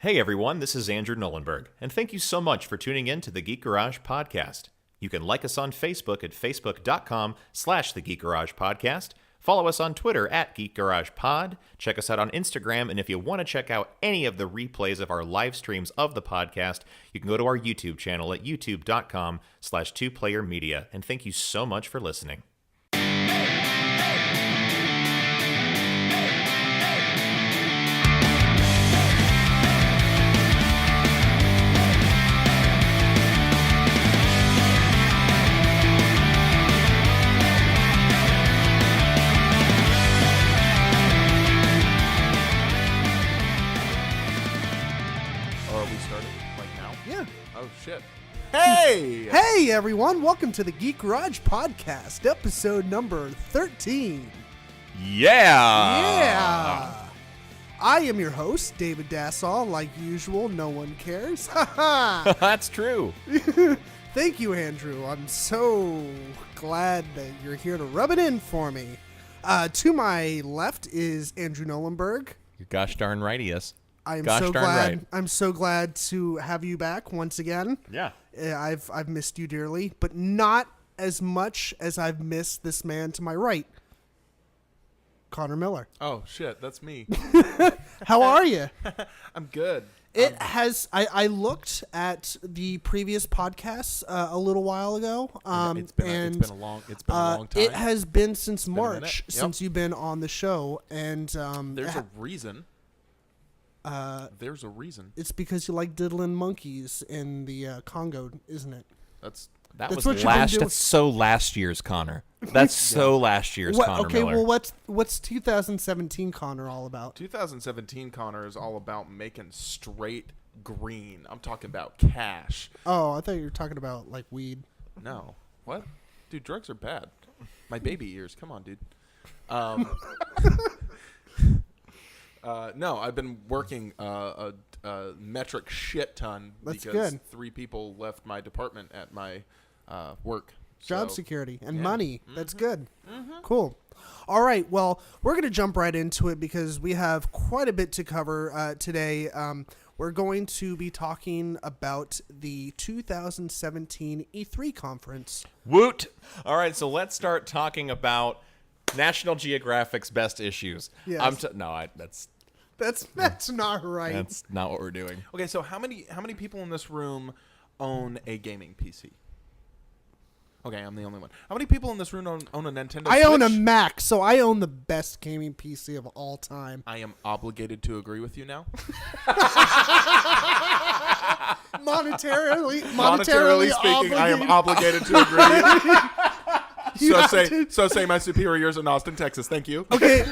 Hey everyone, this is Andrew Nollenberg, and thank you so much for tuning in to the Geek Garage Podcast. You can like us on Facebook at facebook.com/The Geek Garage Podcast. Follow us on Twitter at Geek Garage Pod. Check us out on Instagram, and if you want to check out any of the replays of our live streams of the podcast, you can go to our YouTube channel at youtube.com/2playermedia. And thank you so much for listening. Hey everyone, welcome to the Geek Garage Podcast, episode number 13. Yeah! I am your host, David Dassall. Like usual, no one cares. That's true. Thank you, Andrew. I'm so glad that you're here to rub it in for me. To my left is Andrew Nollenberg. You're gosh darn right, yes. I'm Gosh so darn glad. right. I'm so glad to have you back once again. Yeah. I've missed you dearly, but not as much as I've missed this man to my right, Connor Miller. Oh shit, that's me. How are you? I'm good. I looked at the previous podcasts a little while ago. It's been a long time. It has been since been a minute. March Yep. since you've been on the show, and There's a reason. There's a reason. It's because you like diddling monkeys in the Congo, isn't it? That's That's what you've been doing. That's so last year's Connor. That's so last year's Connor okay, Miller. well, what's 2017 Connor all about? 2017 Connor is all about making straight green. I'm talking about cash. Oh, I thought you were talking about like weed. No. What? Dude, drugs are bad. My baby ears. Come on, dude. No, I've been working a metric shit ton That's because good. 3 people left my department at my work. Job So, security and yeah. money. That's good. Cool. All right. Well, we're going to jump right into it because we have quite a bit to cover today. We're going to be talking about the 2017 E3 conference. Woot! All right, so let's start talking about National Geographic's best issues. Yes. That's not right. That's not what we're doing. Okay, so how many people in this room own a gaming PC? Okay, I'm the only one. How many people in this room own a Nintendo I Switch? own a Mac, so I own the best gaming PC of all time. I am obligated to agree with you now. Monetarily speaking, I am obligated. obligated to agree. You have to- So say my superiors in Austin, Texas. Thank you. Okay.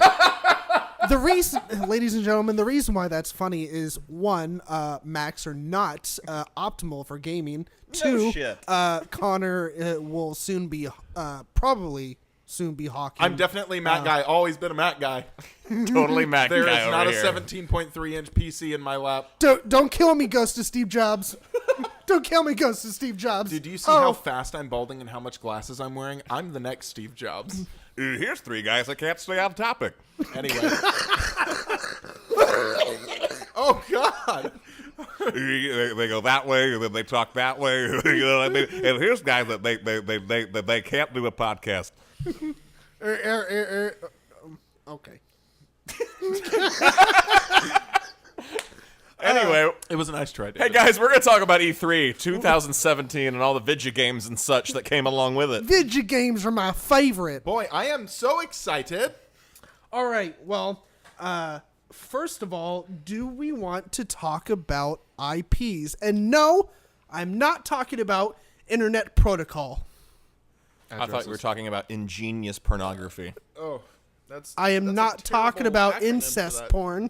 The reason, ladies and gentlemen, the reason why that's funny is one, Macs are not optimal for gaming. Two, shit. Connor will probably soon be hawking. I'm definitely a Mac guy. Always been a Mac guy. Totally Mac There guy is not over a here. 17.3-inch PC in my lap. Don't kill me, Ghost of Steve Jobs. Don't kill me, Ghost of Steve Jobs. Dude, do you see how fast I'm balding and how much glasses I'm wearing? I'm the next Steve Jobs. Here's 3 guys that can't stay on topic. Anyway. Oh, God. They go that way, and then they talk that way. You know what I mean? And here's guys that they can't do a podcast. Okay. Anyway, It was a nice try, David. hey guys, we're gonna talk about E3 2017 and all the video games and such that came along with it. Video games are my favorite. Boy, I am so excited. All right. Well, first of all, do we want to talk about IPs? And no, I'm not talking about Internet Protocol. I thought we were talking about ingenious pornography. Oh, that's. I am that's a not talking terrible about acronym for incest that. porn.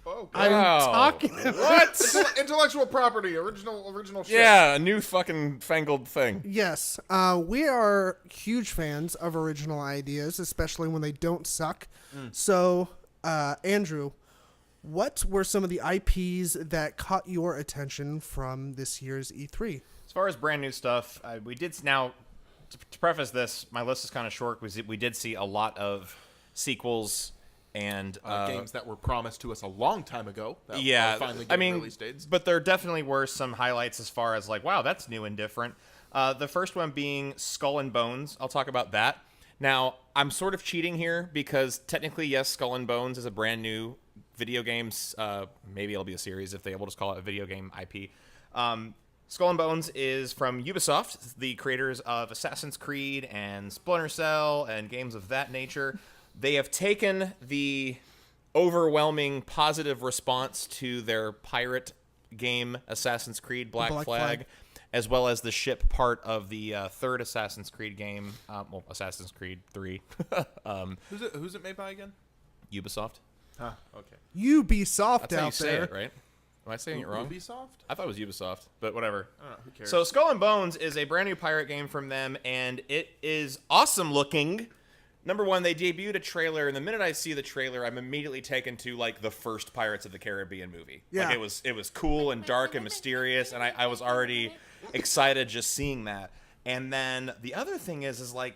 Oh, God. I'm talking What? Intellectual property, original shit. Yeah, a new fucking fangled thing. Yes, we are huge fans of original ideas, especially when they don't suck. So, Andrew, what were some of the IPs that caught your attention from this year's E3? As far as brand new stuff, we did now. To preface this, my list is kind of short because we did see a lot of sequels And games that were promised to us a long time ago. That yeah, are finally I getting mean, release dates. but there definitely were some highlights as far as like, wow, that's new and different. The first one being Skull and Bones. I'll talk about that. Now, I'm sort of cheating here because technically, yes, Skull and Bones is a brand new video game. Maybe it'll be a series if they will just call it a video game IP. Skull and Bones is from Ubisoft, the creators of Assassin's Creed and Splinter Cell and games of that nature. They have taken the overwhelming positive response to their pirate game, Assassin's Creed Black Flag, as well as the ship part of the third Assassin's Creed game, Assassin's Creed 3. Who's it made by again? Ubisoft. Huh, okay. Ubisoft That's how you out say there. it, right? Am I saying it wrong? Ubisoft? I thought it was Ubisoft, but whatever. I don't know, who cares? So Skull and Bones is a brand new pirate game from them, and it is awesome looking. Number one, they debuted a trailer, and the minute I see the trailer, I'm immediately taken to like the first Pirates of the Caribbean movie. Yeah. Like, it was cool and dark and mysterious, and I was already excited just seeing that. And then the other thing is like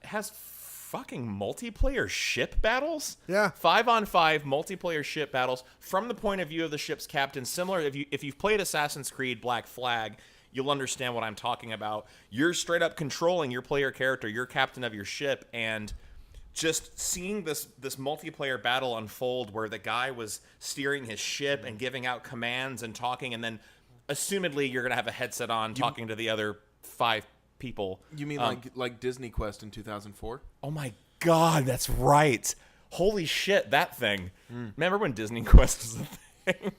it has fucking multiplayer ship battles. Yeah. 5-on-5 multiplayer ship battles from the point of view of the ship's captain. Similar, if you've played Assassin's Creed Black Flag, you'll understand what I'm talking about. You're straight up controlling your player character, you're captain of your ship, and just seeing this multiplayer battle unfold where the guy was steering his ship and giving out commands and talking, and then assumedly you're gonna have a headset on talking to the other 5 people. You mean like Disney Quest in 2004? Oh my god, that's right. Holy shit, that thing. Remember when Disney Quest was a thing?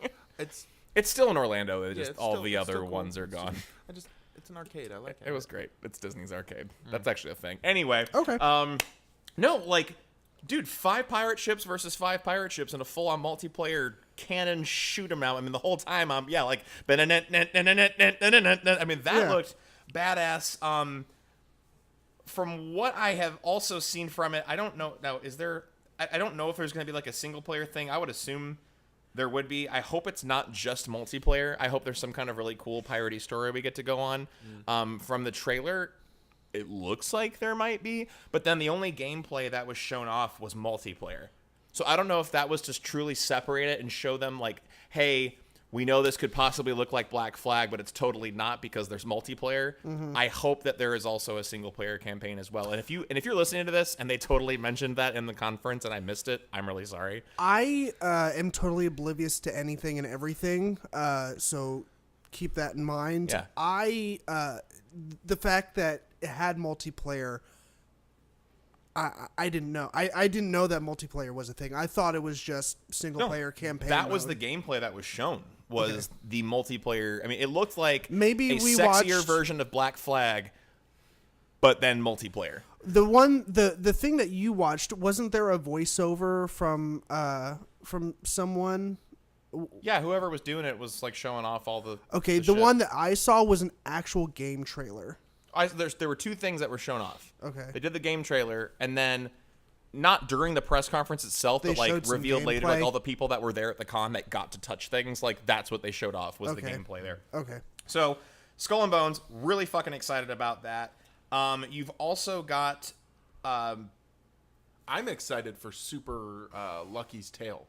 It's still in Orlando. All the other cool. ones are gone. It's an arcade. I like it. It was great. It's Disney's arcade. That's actually a thing. Anyway. Okay. No, like, dude, 5 pirate ships versus 5 pirate ships in a full-on multiplayer cannon shoot 'em out. I mean, the whole time I'm like, I mean, that looked badass. From what I have also seen from it, I don't know. Now, I don't know if there's going to be like a single-player thing. I would assume there would be. I hope it's not just multiplayer. I hope there's some kind of really cool piratey story we get to go on. From the trailer, it looks like there might be, but then the only gameplay that was shown off was multiplayer. So I don't know if that was just truly separate it and show them like, hey, we know this could possibly look like Black Flag, but it's totally not because there's multiplayer. I hope that there is also a single player campaign as well. And if you're listening to this and they totally mentioned that in the conference and I missed it, I'm really sorry. I am totally oblivious to anything and everything, so keep that in mind. Yeah. The fact that it had multiplayer, I didn't know. I didn't know that multiplayer was a thing. I thought it was just single player campaign. That was mode. the gameplay that was shown. Was the multiplayer? I mean, it looked like maybe a sexier version of Black Flag, but then multiplayer. The thing that you watched, wasn't there a voiceover from someone? Yeah, whoever was doing it was like showing off all the. Okay, the one that I saw was an actual game trailer. There were 2 things that were shown off. Okay. They did the game trailer, and then not during the press conference itself, They but like showed some revealed later, like gameplay. all the people that were there at the con that got to touch things. Like that's what they showed off was the gameplay there. Okay. So Skull and Bones, really fucking excited about that. You've also got. I'm excited for Super Lucky's Tale.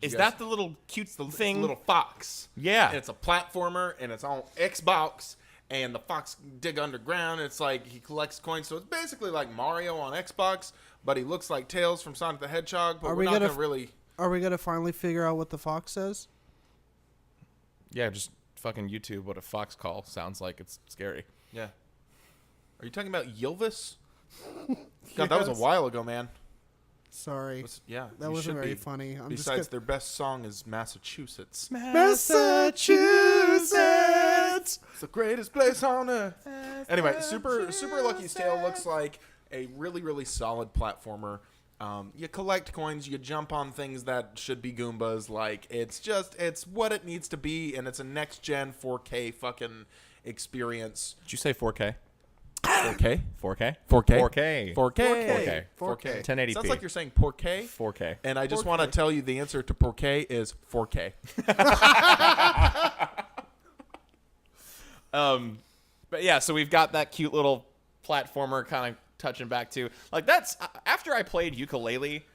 Is that the little cute thing? Little fox. Yeah. And it's a platformer, and it's on Xbox, and the fox dig underground. It's like he collects coins, so it's basically like Mario on Xbox, but he looks like Tails from Sonic the Hedgehog. But we're not gonna really. Are we gonna finally figure out what the fox says? Yeah, just fucking YouTube what a fox call sounds like. It's scary. Yeah. Are you talking about Ylvis? God, that was a while ago, man. Sorry. Yeah, that you wasn't should very be. funny. Besides, their best song is Massachusetts. Massachusetts. It's the greatest place on earth. Anyway, Super Lucky's Tale looks like a really, really solid platformer. You collect coins, you jump on things that should be Goombas. Like, it's what it needs to be, and it's a next-gen 4K fucking experience. Did you say 4K? 4K? 4K? 4K? 4K. 4K. 4K. 1080p. Sounds like you're saying porqué. 4K. And I just want to tell you the answer to porqué is 4K. But yeah, so we've got that cute little platformer kind of touching back to like that's after I played Ukulele.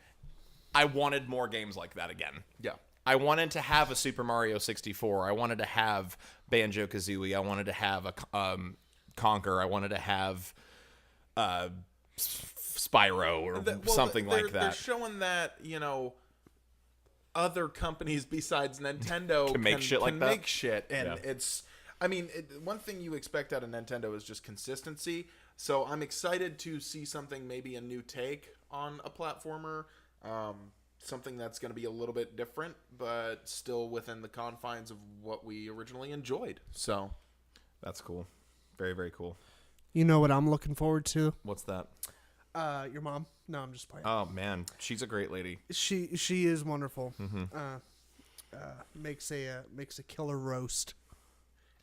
I wanted more games like that again. Yeah. I wanted to have a Super Mario 64. I wanted to have Banjo-Kazooie. I wanted to have a Conker. I wanted to have Spyro or something like that. They're showing that, other companies besides Nintendo can make shit like that. Make shit. And Yeah. it's, one thing you expect out of Nintendo is just consistency. So I'm excited to see something, maybe a new take on a platformer. Something that's going to be a little bit different, but still within the confines of what we originally enjoyed. So That's cool. Very, very cool. You know what I'm looking forward to? What's that? Your mom? No, I'm just playing. Oh, man. She's a great lady. She is wonderful. Makes a killer roast.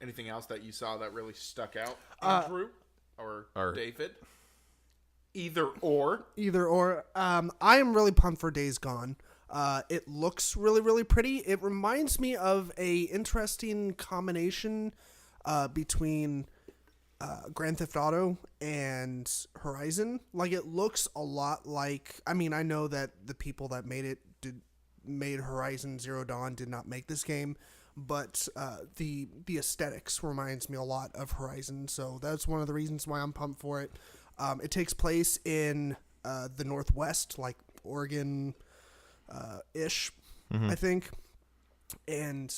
anything else that you saw that really stuck out, Andrew or David? Either or. I am really pumped for Days Gone. It looks really, really pretty. It reminds me of a interesting combination between Grand Theft Auto and Horizon. Like, it looks a lot like... I mean, I know that the people that made Horizon Zero Dawn did not make this game, but the aesthetics reminds me a lot of Horizon, so that's one of the reasons why I'm pumped for it. It takes place in the Northwest, like Oregon ish, I think. And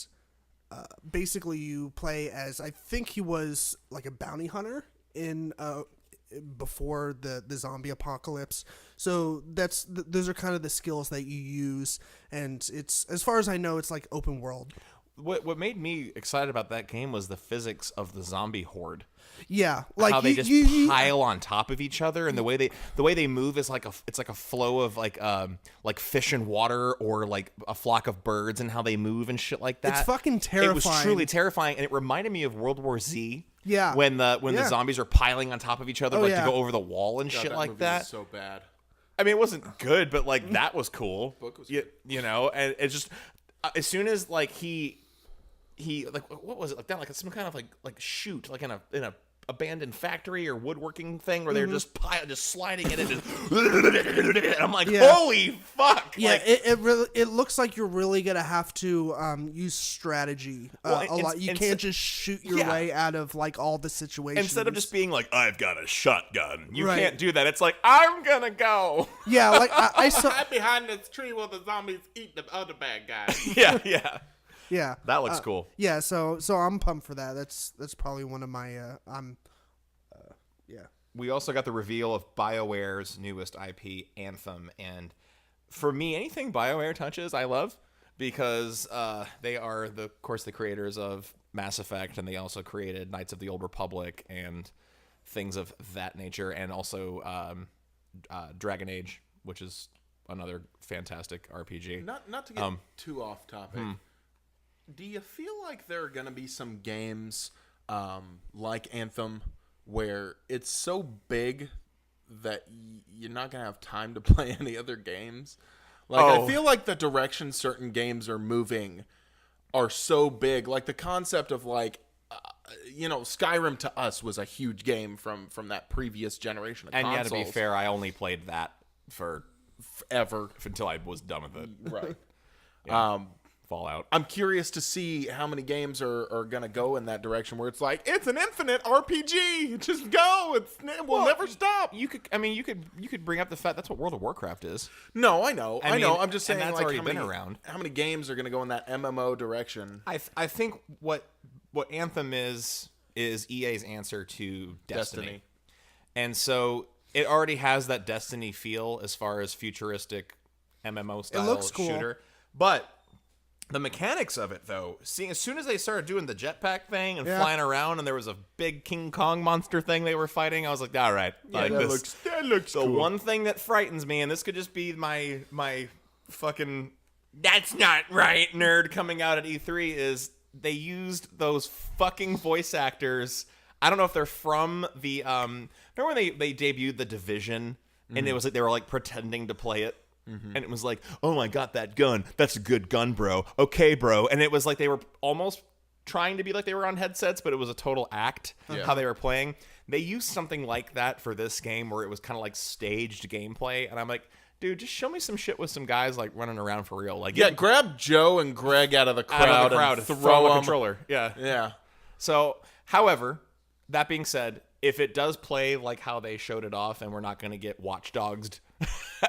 basically you play as, I think he was like a bounty hunter in before the zombie apocalypse. So those are kind of the skills that you use. And it's, as far as I know, it's like open world. What made me excited about that game was the physics of the zombie horde. Yeah, like how they just pile on top of each other, and the way they move is like it's like a flow of like fish in water or like a flock of birds, and how they move and shit like that. It's fucking terrifying. It was truly terrifying, and it reminded me of World War Z. Yeah, when the zombies are piling on top of each other, to go over the wall and shit like that. Was so bad. I mean, it wasn't good, but like that was cool. Book was you know, and it's just as soon as like he like, what was it like that, like some kind of like shoot like in a abandoned factory or woodworking thing where they're just sliding it and I'm like, holy fuck. Yeah, like, it looks like you're really gonna have to use strategy a lot. You can't just shoot your way out of like all the situations. Instead of just being like, I've got a shotgun, you can't do that. It's like, I'm gonna go. Yeah, like I saw hide behind this tree while the zombies eat the other bad guys. yeah Yeah, that looks cool. Yeah, so I'm pumped for that. That's probably one of my yeah. We also got the reveal of BioWare's newest IP, Anthem, and for me, anything BioWare touches, I love, because they are of course the creators of Mass Effect, and they also created Knights of the Old Republic and things of that nature, and also Dragon Age, which is another fantastic RPG. Not to get too off topic. Do you feel like there are going to be some games like Anthem where it's so big that you're not going to have time to play any other games? Like, I feel like the direction certain games are moving are so big. Like, the concept of, like, Skyrim to us was a huge game from that previous generation of consoles. And yeah, to be fair, I only played that for forever until I was done with it. Right. Yeah. Fallout. I'm curious to see how many games are going to go in that direction where it's like, it's an infinite RPG. Just go. We'll never stop. You could bring up the fact that's what World of Warcraft is. No, I know. I know. I'm just saying, that's like, already been around. How many games are going to go in that MMO direction? I think what Anthem is EA's answer to Destiny. And so it already has that Destiny feel as far as futuristic MMO style It looks cool. shooter. But the mechanics of it, though, seeing as soon as they started doing the jetpack thing and flying around, and there was a big King Kong monster thing they were fighting, I was like, all right. Yeah, like, that looks the cool. one thing that frightens me, and this could just be my fucking that's not right nerd coming out at E3, is they used those fucking voice actors. I don't know if they're from the remember when they debuted The Division, and it was like they were like pretending to play it. And it was like, oh my god, that gun, that's a good gun, bro. Okay, bro. And it was like they were almost trying to be like they were on headsets, but it was a total act how they were playing. They used something like that for this game where it was kind of like staged gameplay, and I'm like, dude, just show me some shit with some guys like running around for real. Like, Yeah, grab Joe and Greg out of the crowd, and throw a them. controller. Yeah. Yeah. So, however, that being said, if it does play like how they showed it off, and we're not going to get watchdogged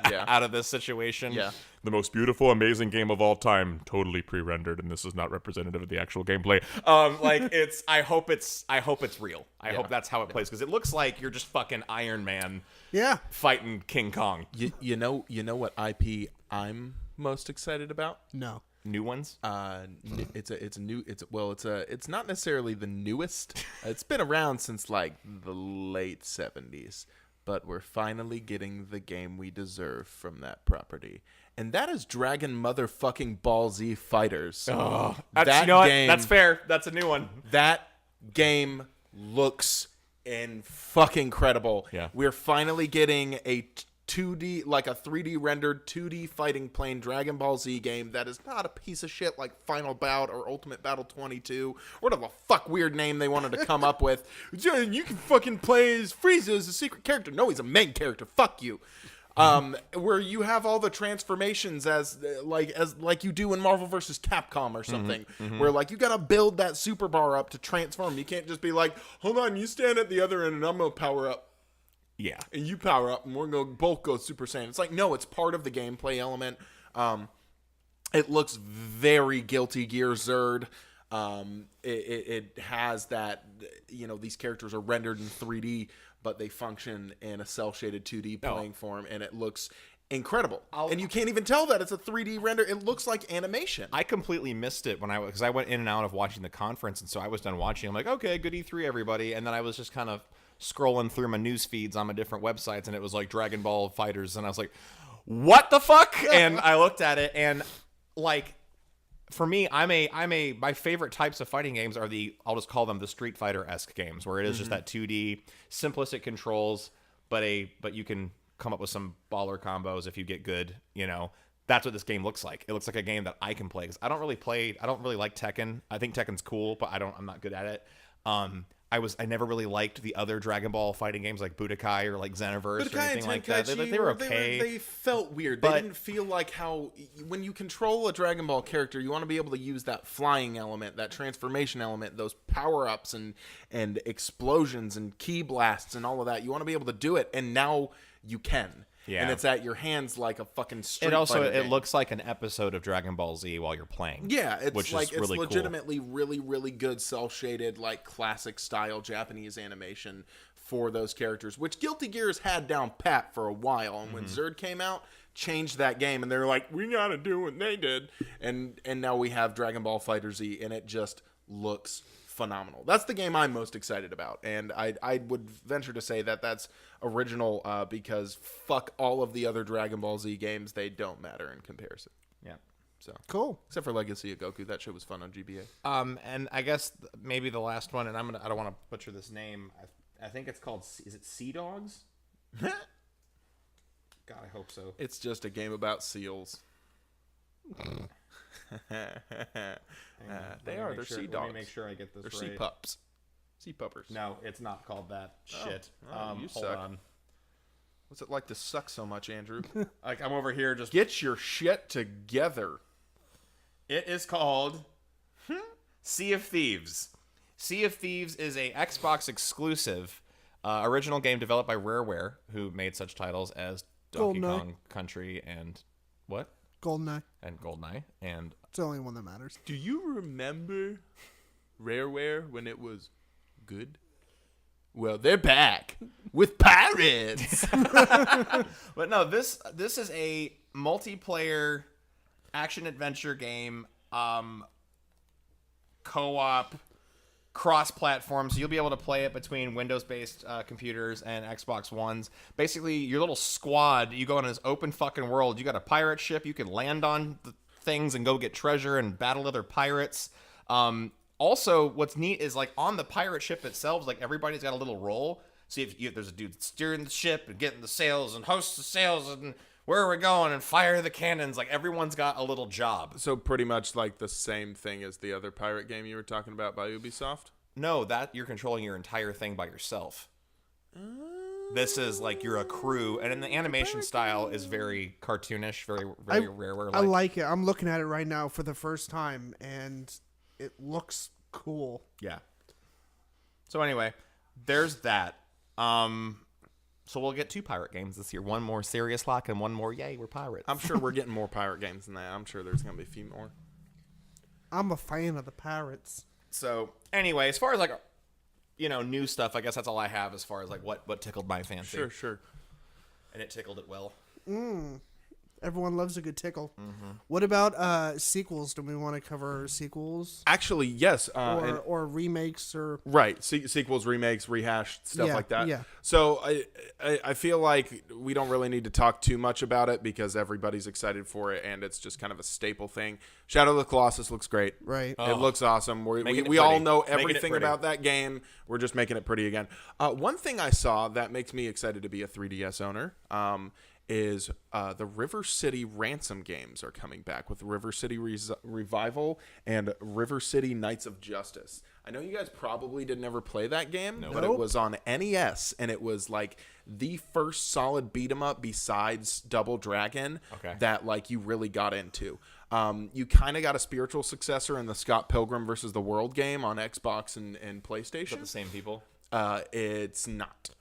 out of this situation, The most beautiful, amazing game of all time, totally pre-rendered, and this is not representative of the actual gameplay. I hope it's real. I hope that's how it plays, because it looks like you're just fucking Iron Man, fighting King Kong. You know what IP I'm most excited about? No. New ones? It's not necessarily the newest. It's been around since like the late 70s, but we're finally getting the game we deserve from that property. And that is Dragon motherfucking Ball Z Fighters. Oh, that game, that's fair. That's a new one. That game looks fucking incredible. Yeah. We're finally getting a 2D, like a 3D rendered 2D fighting plane Dragon Ball Z game that is not a piece of shit like Final Bout or Ultimate Battle 22, whatever the fuck weird name they wanted to come up with. You can fucking play as Frieza as a secret character. No, he's a main character. Fuck you. Where you have all the transformations as you do in Marvel vs. Capcom or something, where like you gotta build that super bar up to transform. You can't just be like, hold on, you stand at the other end and I'm gonna power up. Yeah. And you power up and we're gonna both go Super Saiyan. It's like, no, it's part of the gameplay element. It looks very Guilty Gear Zerd. It has that, these characters are rendered in 3D, but they function in a cel-shaded 2D playing form, and it looks incredible. And you can't even tell that it's a 3D render. It looks like animation. I completely missed it because I went in and out of watching the conference, and so I was done watching. I'm like, okay, good E3, everybody. And then I was just kind of scrolling through my news feeds on my different websites, and it was like Dragon Ball Fighters, and I was like, what the fuck? And I looked at it, and like, for me, my favorite types of fighting games are I'll just call them the Street Fighter-esque games, where it is just that 2D simplistic controls, but you can come up with some baller combos if you get good. That's what this game looks like. It looks like a game that I can play, because I don't really like Tekken. I think Tekken's cool, but I'm not good at it. I never really liked the other Dragon Ball fighting games like Budokai or like Xenoverse or anything like that. They were okay. They felt weird. They didn't feel like how when you control a Dragon Ball character, you want to be able to use that flying element, that transformation element, those power-ups and explosions and ki blasts and all of that. You want to be able to do it, and now you can. Yeah. And it's at your hands like a fucking Street Fighter game. It looks like an episode of Dragon Ball Z while you're playing. Yeah, it's really legitimately cool. really, really good cel-shaded, like classic style Japanese animation for those characters, which Guilty Gear's had down pat for a while. And when Zerd came out, changed that game, and they're like, we gotta do what they did. And now we have Dragon Ball FighterZ, and it just looks phenomenal. That's the game I'm most excited about, and I would venture to say that that's original because fuck all of the other Dragon Ball Z games, they don't matter in comparison. Yeah. So cool. Except for Legacy of Goku, that shit was fun on GBA. And I guess maybe the last one, and I don't want to butcher this name. I think it's called, is it Sea Dogs? God, I hope so. It's just a game about seals. They're sea dogs. Let me make sure I get this They're right. sea pups. Sea puppers. No, it's not called that. Shit. You hold suck. on. What's it like to suck so much, Andrew? Like, I'm over here just... Get your shit together. It is called Sea of Thieves. Sea of Thieves is a Xbox exclusive original game developed by Rareware, who made such titles as Donkey Kong Country and... What? GoldenEye. And GoldenEye. And it's the only one that matters. Do you remember Rareware when it was good? Well, they're back with pirates. But no, this is a multiplayer action adventure game, co-op, cross-platform, so you'll be able to play it between Windows-based computers and Xbox Ones. Basically, your little squad, you go in this open fucking world. You got a pirate ship. You can land on the things and go get treasure and battle other pirates. Also, what's neat is, like, on the pirate ship itself, like, everybody's got a little role. So if there's a dude steering the ship and getting the sails and hosts the sails and where are we going and fire the cannons. Like, everyone's got a little job. So pretty much like the same thing as the other pirate game you were talking about by Ubisoft? No, that you're controlling your entire thing by yourself. This is like you're a crew, and then the animation style is very cartoonish, very rare. I like it. I'm looking at it right now for the first time, and it looks cool. Yeah. So anyway, there's that. So we'll get 2 pirate games this year. One more Serious Lock and one more Yay, we're pirates. I'm sure we're getting more pirate games than that. I'm sure there's going to be a few more. I'm a fan of the pirates. So anyway, as far as like, new stuff, I guess that's all I have as far as like what tickled my fancy. Sure. And it tickled it well. Everyone loves a good tickle. What about sequels? Do we want to cover sequels? Actually, yes. Or remakes or... Right. Sequels, remakes, rehashed, stuff like that. Yeah. So I feel like we don't really need to talk too much about it because everybody's excited for it, and it's just kind of a staple thing. Shadow of the Colossus looks great. Right. It looks awesome. We all know everything about that game. We're just making it pretty again. One thing I saw that makes me excited to be a 3DS owner is the River City Ransom games are coming back with River City Revival and River City Knights of Justice. I know you guys probably didn't ever play that game, but it was on NES, and it was like the first solid beat 'em up besides Double Dragon that like you really got into. You kind of got a spiritual successor in the Scott Pilgrim versus the World game on Xbox and PlayStation. Is that the same people? It's not.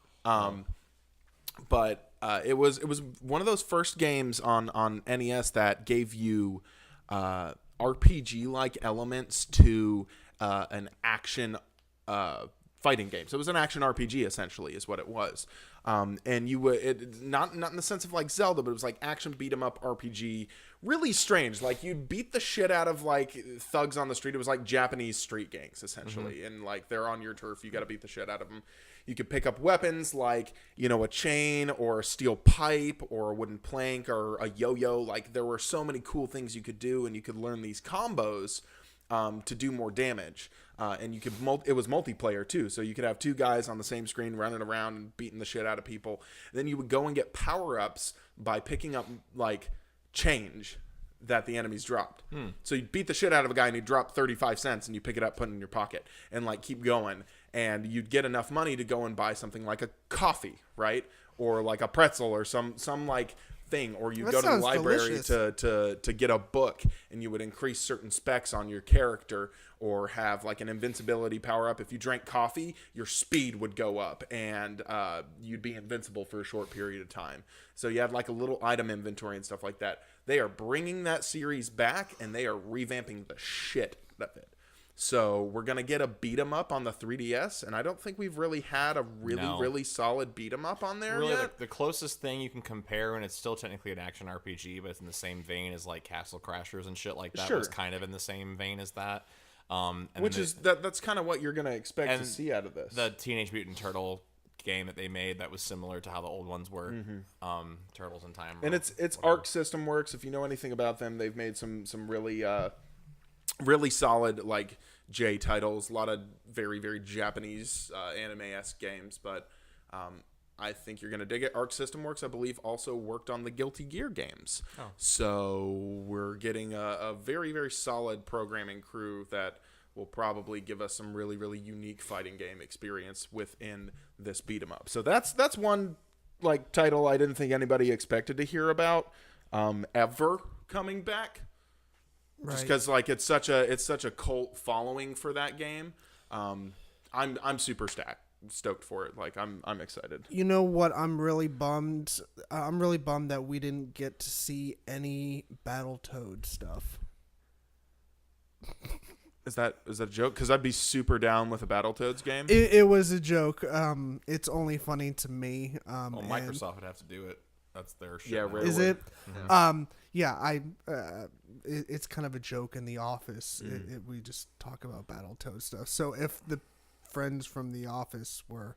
But it was one of those first games on NES that gave you RPG-like elements to an action fighting game. So it was an action RPG essentially, is what it was. And you would not in the sense of like Zelda, but it was like action beat 'em up RPG. Really strange. Like you'd beat the shit out of like thugs on the street. It was like Japanese street gangs essentially, and like they're on your turf. You got to beat the shit out of them. You could pick up weapons like, a chain or a steel pipe or a wooden plank or a yo-yo. Like there were so many cool things you could do, and you could learn these combos to do more damage. And you could it was multiplayer too, so you could have 2 guys on the same screen running around and beating the shit out of people. Then you would go and get power-ups by picking up like change that the enemies dropped. So you beat the shit out of a guy and he dropped 35 cents, and you pick it up, put it in your pocket, and like keep going. And you'd get enough money to go and buy something like a coffee, right? Or like a pretzel or some like thing. Or you go to the library to get a book, and you would increase certain specs on your character or have like an invincibility power up. If you drank coffee, your speed would go up, and you'd be invincible for a short period of time. So you had like a little item inventory and stuff like that. They are bringing that series back, and they are revamping the shit out of it. So we're going to get a beat 'em up on the 3DS, and I don't think we've really had a really solid beat 'em up on there really yet. The closest thing you can compare, and it's still technically an action RPG, but it's in the same vein as like Castle Crashers and shit like that. Was kind of in the same vein as that. That's kind of what you're going to expect to see out of this. The Teenage Mutant Turtle game that they made that was similar to how the old ones were. Turtles in Time. And it's Arc System Works. If you know anything about them, they've made some really solid like J titles, a lot of very, very Japanese anime-esque games, but I think you're going to dig it. Arc System Works, I believe, also worked on the Guilty Gear games. So we're getting a very, very solid programming crew that will probably give us some really, really unique fighting game experience within this beat 'em up. So that's one like title I didn't think anybody expected to hear about ever coming back. Just because like it's such a cult following for that game. I'm super stoked for it. Like I'm excited. You know what? I'm really bummed. I'm really bummed that we didn't get to see any Battletoad stuff. Is that a joke? Because I'd be super down with a Battletoads game. It was a joke. It's only funny to me. Microsoft would have to do it. That's their shit. Yeah, is it? Yeah, it's kind of a joke in the office. We just talk about Battletoad stuff. So if the friends from the office were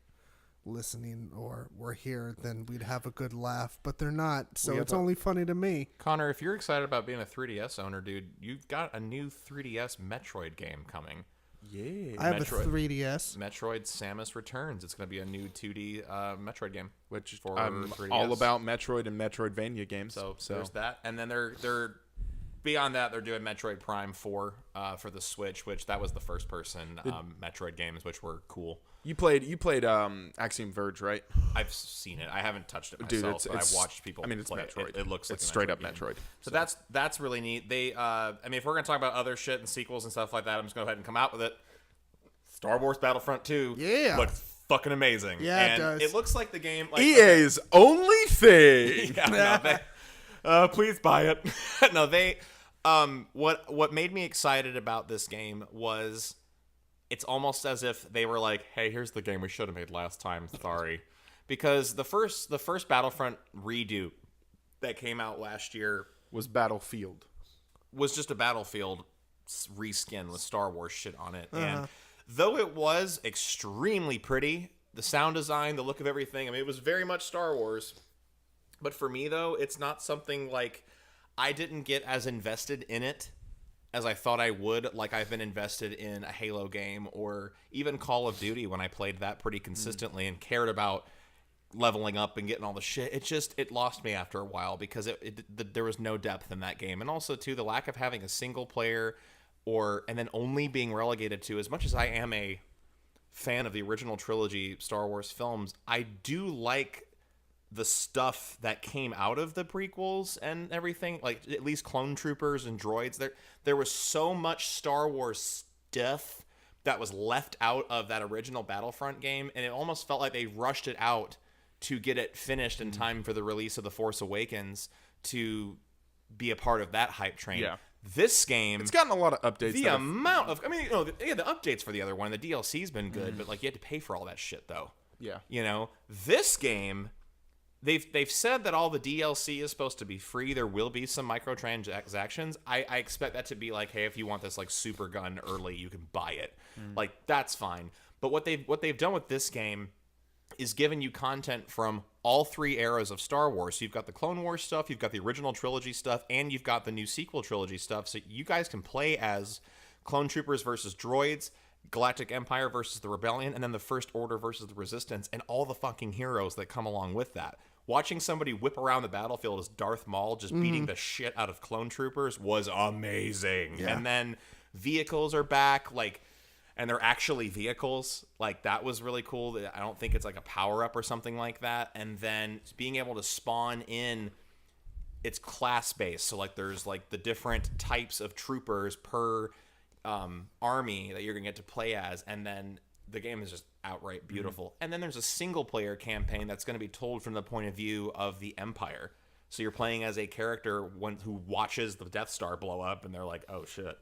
listening or were here, then we'd have a good laugh. But they're not, so it's only funny to me. Connor, if you're excited about being a 3DS owner, dude, you've got a new 3DS Metroid game coming. Yeah, I have a 3DS. Metroid Samus Returns. It's going to be a new 2D Metroid game, which for I'm 3DS. all about Metroid and Metroidvania games. So there's that, and then they're beyond that, they're doing Metroid Prime 4 for the Switch, which that was the first-person Metroid games, which were cool. You played Axiom Verge, right? I've seen it. I haven't touched it Dude, myself, but I've watched people it's play Metroid. it. It looks like it's a straight up game. Metroid. So that's really neat. They, if we're going to talk about other shit and sequels and stuff like that, I'm just going to go ahead and come out with it. Star Wars Battlefront 2 looks fucking amazing. Yeah, and it does. It looks like the game... Like, EA's only thing. Please buy it. No, they... what made me excited about this game was... It's almost as if they were like, hey, here's the game we should have made last time. Sorry. Because the first Battlefront redo that came out last year Was Battlefield. was just a Battlefield reskin with Star Wars shit on it. And though it was extremely pretty, the sound design, the look of everything, I mean, it was very much Star Wars. But for me, though, it's not something like I didn't get as invested in it as I thought I would, like I've been invested in a Halo game or even Call of Duty when I played that pretty consistently and cared about leveling up and getting all the shit. It lost me after a while because there was no depth in that game. And also, too, the lack of having a single player and then only being relegated to, as much as I am a fan of the original trilogy Star Wars films, I do like the stuff that came out of the prequels and everything, like at least clone troopers and droids. There was so much Star Wars stuff that was left out of that original Battlefront game, and it almost felt like they rushed it out to get it finished in time for the release of The Force Awakens to be a part of that hype train. Yeah. This game, It's gotten a lot of updates. the updates for the other one, the DLC's been good, but like you had to pay for all that shit though. Yeah. This game, they've said that all the DLC is supposed to be free. There will be some microtransactions. I expect that to be like, hey, if you want this like super gun early, you can buy it. Like that's fine. But what they've done with this game is given you content from all three eras of Star Wars. So you've got the Clone Wars stuff, you've got the original trilogy stuff, and you've got the new sequel trilogy stuff. So you guys can play as clone troopers versus droids, Galactic Empire versus the Rebellion, and then the First Order versus the Resistance, and all the fucking heroes that come along with that. Watching somebody whip around the battlefield as Darth Maul just beating the shit out of clone troopers was amazing. Yeah. And then vehicles are back, and they're actually vehicles. Like, that was really cool. I don't think it's like a power-up or something like that. And then being able to spawn in, it's class-based. So, like, there's, like, the different types of troopers per army that you're going to get to play as. And then the game is just outright beautiful. And then there's a single-player campaign that's going to be told from the point of view of the Empire. So you're playing as a character who watches the Death Star blow up, and they're like, oh, shit.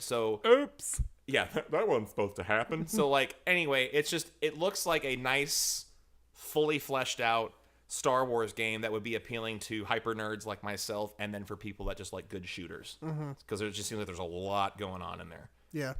So... Oops. Yeah, That wasn't supposed to happen. so, like, anyway, it looks like a nice, fully fleshed out Star Wars game that would be appealing to hyper nerds like myself, and then for people that just like good shooters. Because it just seems like there's a lot going on in there. Yeah.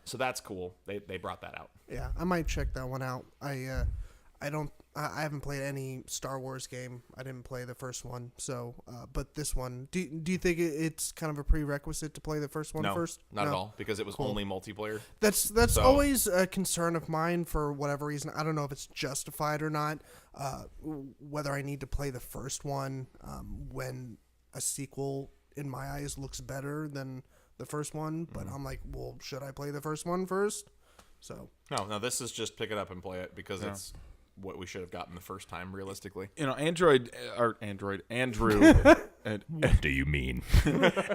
So that's cool. They brought that out. Yeah, I might check that one out. I haven't played any Star Wars game. I didn't play the first one, so but this one, do you think it's kind of a prerequisite to play the first one first? Not at all, because it was only multiplayer. That's always a concern of mine for whatever reason. I don't know if it's justified or not. Whether I need to play the first one when a sequel, in my eyes, looks better than the first one. But I'm like, well, should I play the first one first? So No, this is just pick it up and play it because it's what we should have gotten the first time, realistically. Andrew. What do you mean?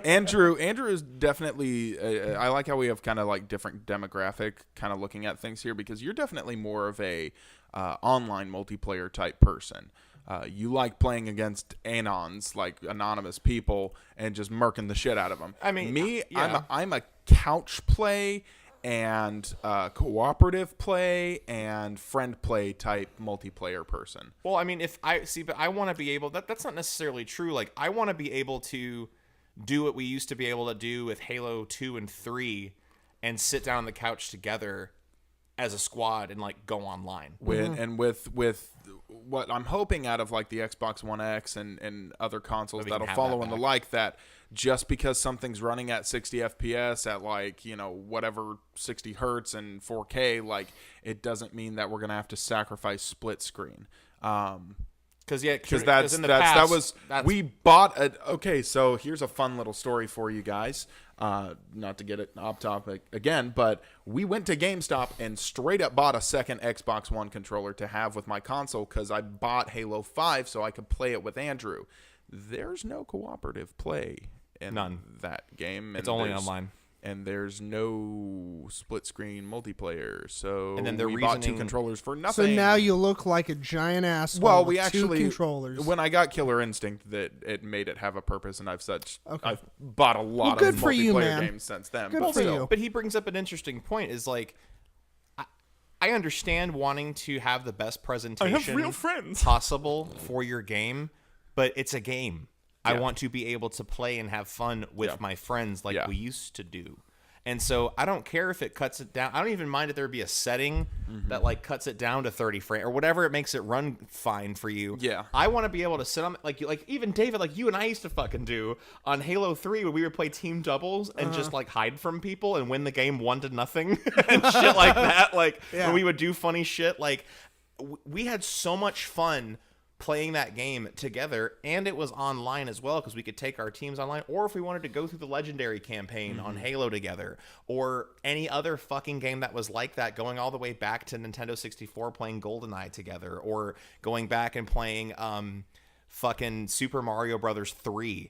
Andrew is definitely. I like how we have kind of like different demographic kind of looking at things here, because you're definitely more of a online multiplayer type person. You like playing against anons, like anonymous people, and just murking the shit out of them. I mean, me, yeah. I'm a couch play and cooperative play and friend play type multiplayer person. Well, I mean, but I want to be able. That's not necessarily true. Like, I want to be able to do what we used to be able to do with Halo 2 and 3, and sit down on the couch together as a squad and like go online. With what I'm hoping out of like the Xbox One X and other consoles that'll follow in the like, that just because something's running at 60 FPS at like, whatever 60 hertz and 4K, like, it doesn't mean that we're going to have to sacrifice split screen. Because we bought okay, so here's a fun little story for you guys. Not to get it off topic again, but we went to GameStop and straight up bought a second Xbox One controller to have with my console because I bought Halo 5 so I could play it with Andrew. There's no cooperative play in that game. It's only online. And there's no split screen multiplayer, so and then we bought 2 controllers for nothing. So now you look like a giant asshole. Well, we with actually 2 controllers. When I got Killer Instinct, that it made it have a purpose, and I've bought a lot of multiplayer games since then. Good for you. But he brings up an interesting point. Is like, I understand wanting to have the best presentation I have real friends. possible for your game, but it's a game. I want to be able to play and have fun with my friends like we used to do. And so I don't care if it cuts it down. I don't even mind if there be a setting that like cuts it down to 30 frames or whatever. It makes it run fine for you. Yeah. I want to be able to sit on like even David, like you and I used to fucking do on Halo 3 when we would play team doubles and just like hide from people and win the game 1-0 and shit like that. Like when we would do funny shit, like we had so much fun playing that game together, and it was online as well because we could take our teams online, or if we wanted to go through the Legendary campaign on Halo together, or any other fucking game that was like that, going all the way back to Nintendo 64 playing GoldenEye together, or going back and playing fucking Super Mario Brothers 3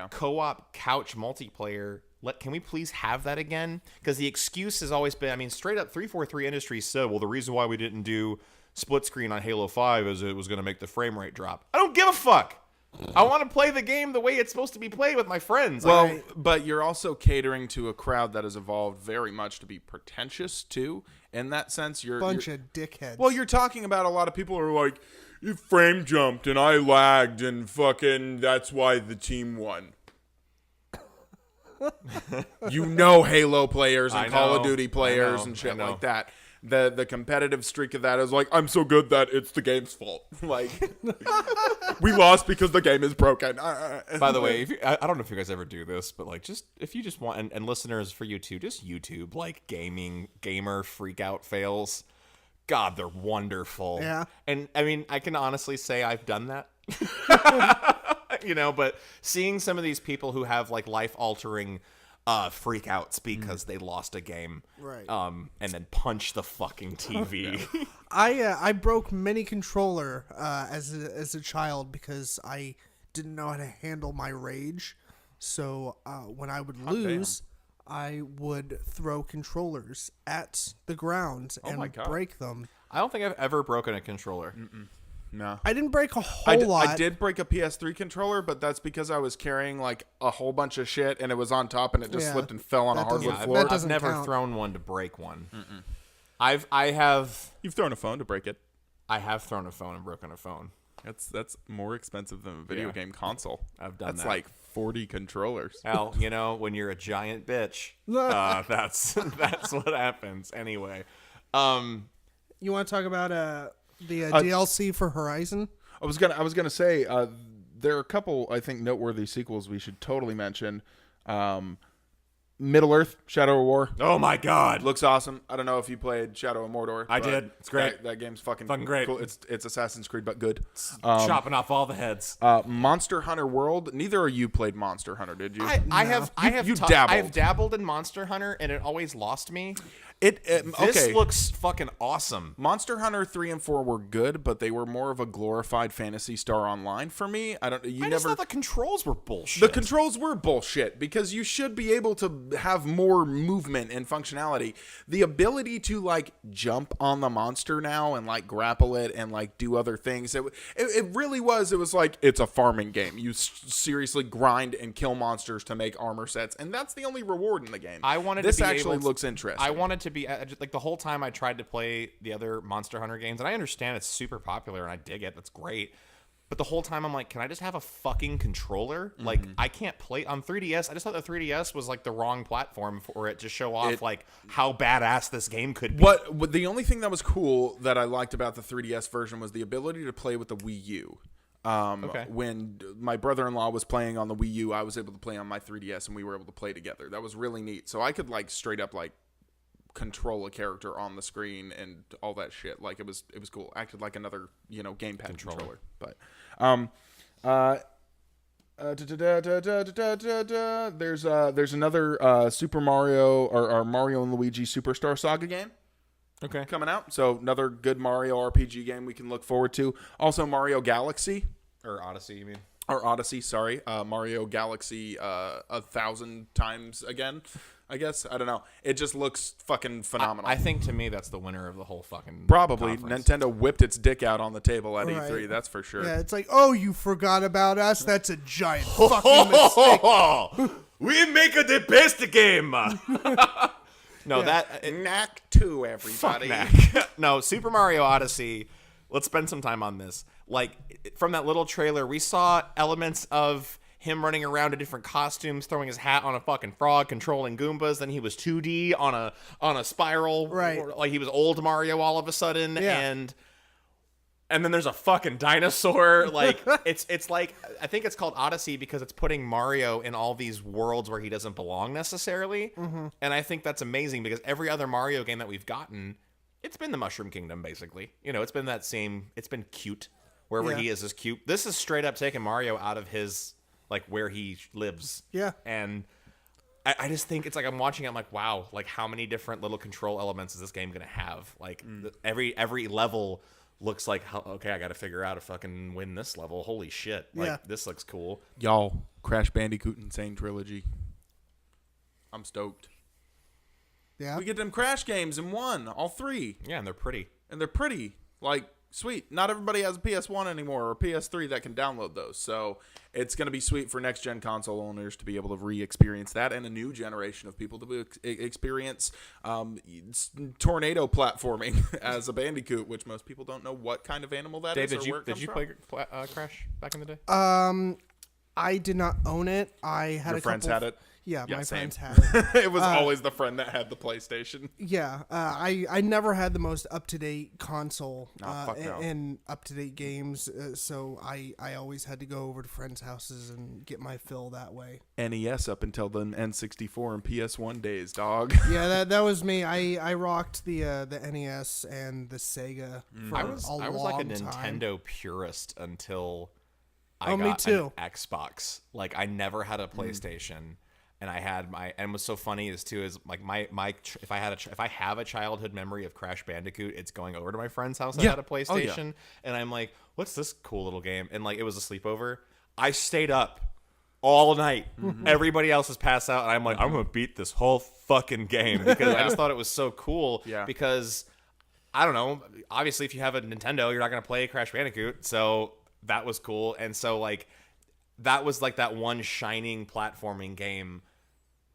co-op couch multiplayer. Can we please have that again? Because the excuse has always been, I mean, straight up 343 Industries said, well, the reason why we didn't do split screen on Halo 5 is it was going to make the frame rate drop. I don't give a fuck. I want to play the game the way it's supposed to be played with my friends. Well, but you're also catering to a crowd that has evolved very much to be pretentious too. In that sense, you're of dickheads. Well, you're talking about a lot of people who are like, you frame jumped and I lagged and fucking that's why the team won. Halo players and Call of Duty players and shit like that. The competitive streak of that is like, I'm so good that it's the game's fault. Like, we lost because the game is broken. By the way, I don't know if you guys ever do this, but like, just if you just want, and listeners for you too, just YouTube like gamer freak out fails. God, they're wonderful. Yeah. And I mean, I can honestly say I've done that. But seeing some of these people who have like life altering freak outs because they lost a game, right? And then punch the fucking TV. I broke many controller as a child because I didn't know how to handle my rage. So when I would lose, I would throw controllers at the ground and break them. I don't think I've ever broken a controller. No. I didn't break a whole lot. I did break a PS3 controller, but that's because I was carrying like a whole bunch of shit and it was on top and it just slipped and fell on a hardwood floor. I've never thrown one to break one. You've thrown a phone to break it. I have thrown a phone and broken a phone. That's more expensive than a video game console. I've done that. That's like 40 controllers. Al, when you're a giant bitch, that's what happens. Anyway, you want to talk about the DLC for Horizon? I was gonna say there are a couple I think noteworthy sequels we should totally mention. Middle Earth: Shadow of War. Oh my God, looks awesome. I don't know if you played Shadow of Mordor. I did. It's great. That game's fucking great. Cool. It's Assassin's Creed but good. Chopping off all the heads. Monster Hunter World. Neither of you played Monster Hunter, did you? I have dabbled. I've dabbled in Monster Hunter and it always lost me. This looks fucking awesome. Monster Hunter 3 and 4 were good, but they were more of a glorified Phantasy Star Online for me. I just thought the controls were bullshit. The controls were bullshit because you should be able to have more movement and functionality. The ability to like jump on the monster now and like grapple it and like do other things. It really was. It was like it's a farming game. You seriously grind and kill monsters to make armor sets, and that's the only reward in the game. This actually looks interesting. I wanted to be like the whole time I tried to play the other Monster Hunter games, and I understand it's super popular and I dig it. That's great. But the whole time I'm like, can I just have a fucking controller? Like, I can't play on 3DS. I just thought the 3DS was like the wrong platform for it to show off like how badass this game could be. What the only thing that was cool that I liked about the 3DS version was the ability to play with the Wii U. When my brother-in-law was playing on the Wii U, I was able to play on my 3DS and we were able to play together. That was really neat. So I could like straight up like control a character on the screen and all that shit. Like it was cool. Acted like another gamepad controller. But there's another Super Mario or Mario and Luigi Superstar Saga game. Okay. Coming out. So another good Mario RPG game we can look forward to. Also Mario Galaxy. Or Odyssey, you mean? Or Odyssey, sorry. Mario Galaxy 1,000 times again, I guess. I don't know. It just looks fucking phenomenal. I think to me that's the winner of the whole fucking Probably. conference. Nintendo whipped its dick out on the table at Right. E3, that's for sure. Yeah, it's like, oh, you forgot about us? That's a giant fucking mistake. We make the best game. No, Yeah. Knack 2, everybody. No, Super Mario Odyssey. Let's spend some time on this. Like, from that little trailer, we saw elements of him running around in different costumes, throwing his hat on a fucking frog, controlling Goombas. Then he was 2D on a spiral, Right. Like he was old Mario all of a sudden, Yeah. and then there's a fucking dinosaur. Like it's like, I think it's called Odyssey because it's putting Mario in all these worlds where he doesn't belong necessarily. Mm-hmm. And I think that's amazing because every other Mario game that we've gotten, it's been the Mushroom Kingdom basically. It's been it's been cute. Wherever Yeah. he is cute. This is straight up taking Mario out of his, like, where he lives. Yeah. And I just think it's like I'm watching it, I'm like, wow, like how many different little control elements is this game gonna have? Like every level looks like, okay, I got to figure out to fucking win this level. Holy shit! Like Yeah. this looks cool. Y'all, Crash Bandicoot Insane Trilogy. I'm stoked. Yeah. We get them Crash games in one, all three. Yeah, and they're pretty. And they're pretty. Like, sweet. Not everybody has a PS1 anymore or PS3 that can download those. So it's going to be sweet for next-gen console owners to be able to re-experience that and a new generation of people to experience tornado platforming as a Bandicoot, which most people don't know what kind of animal that Dave, is or where it did comes you from. play Crash back in the day? I did not own it. I had Your a friends couple. had it? Yeah, Yeah, my same. friends had it. It was always the friend that had the PlayStation. Yeah, I never had the most up to date console fuck no. and up to date games, so I always had to go over to friends' houses and get my fill that way. NES up until the N64 and PS1 days, dog. Yeah, that was me. I rocked the NES and the Sega for I was like a long time. Nintendo purist until I Oh, got me too. an Xbox. Like I never had a PlayStation, and I had and what's so funny is like my if I have a childhood memory of Crash Bandicoot, it's going over to my friend's house that Yeah. had a PlayStation, and I'm like, what's this cool little game? And like it was a sleepover. I stayed up all night. Everybody else has passed out, and I'm like, I'm gonna beat this whole fucking game because I just thought it was so cool. Yeah. Because I don't know. Obviously, if you have a Nintendo, you're not gonna play Crash Bandicoot, so that was cool. And so like that was like that one shining platforming game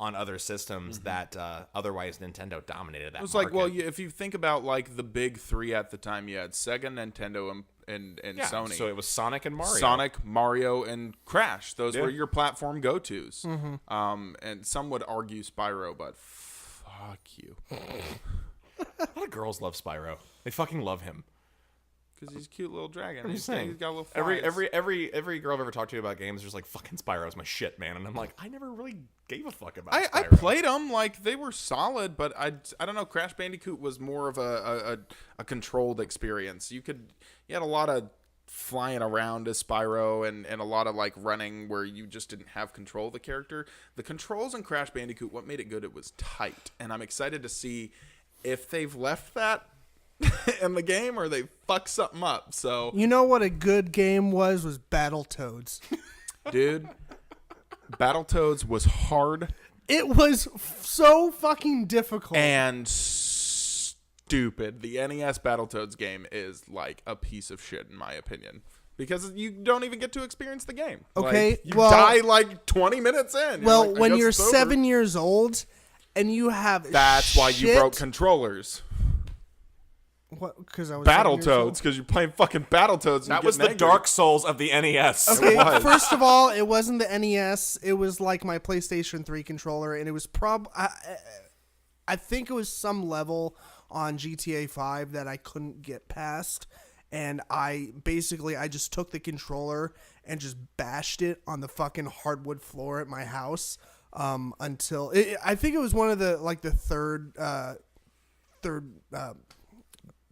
on other systems that otherwise Nintendo dominated that. It was market. like, well, if you think about like the big three at the time, you had Sega, Nintendo, and yeah, Sony. So it was Sonic and Mario. Sonic, Mario, and Crash. Those Yeah. were your platform go-tos. And some would argue Spyro, but fuck you. A lot of girls love Spyro. They fucking love him. Because he's a cute little dragon. I'm He's just saying. got little Every flies. girl I've ever talked to about games is just like, fucking Spyro's my shit, man. And I'm like, I never really gave a fuck about I Spyro. played them like they were solid, but I don't know. Crash Bandicoot was more of a controlled experience. You had a lot of flying around as Spyro and a lot of like running where you just didn't have control of the character. The controls in Crash Bandicoot, what made it good, it was tight, and I'm excited to see if they've left that in the game or they fuck something up. So You know what a good game was Battletoads. dude, Battletoads was hard It was so fucking difficult. and stupid. The NES Battletoads game is like a piece of shit in my opinion. Because you don't even get to experience the game. Okay, Like, you well- die like 20 minutes in. well, like, I when guess you're it's over. 7 years old and you have That's why you shit- broke controllers. What? Because I was 7 years Battletoads, old? because you're playing fucking Battletoads. And That you're was the getting angry. Dark Souls of the NES. Okay, was. first of all, it wasn't the NES. It was like my PlayStation 3 controller, and it was I think it was some level on GTA 5 that I couldn't get past, and I just took the controller and just bashed it on the fucking hardwood floor at my house until I think it was one of the third third.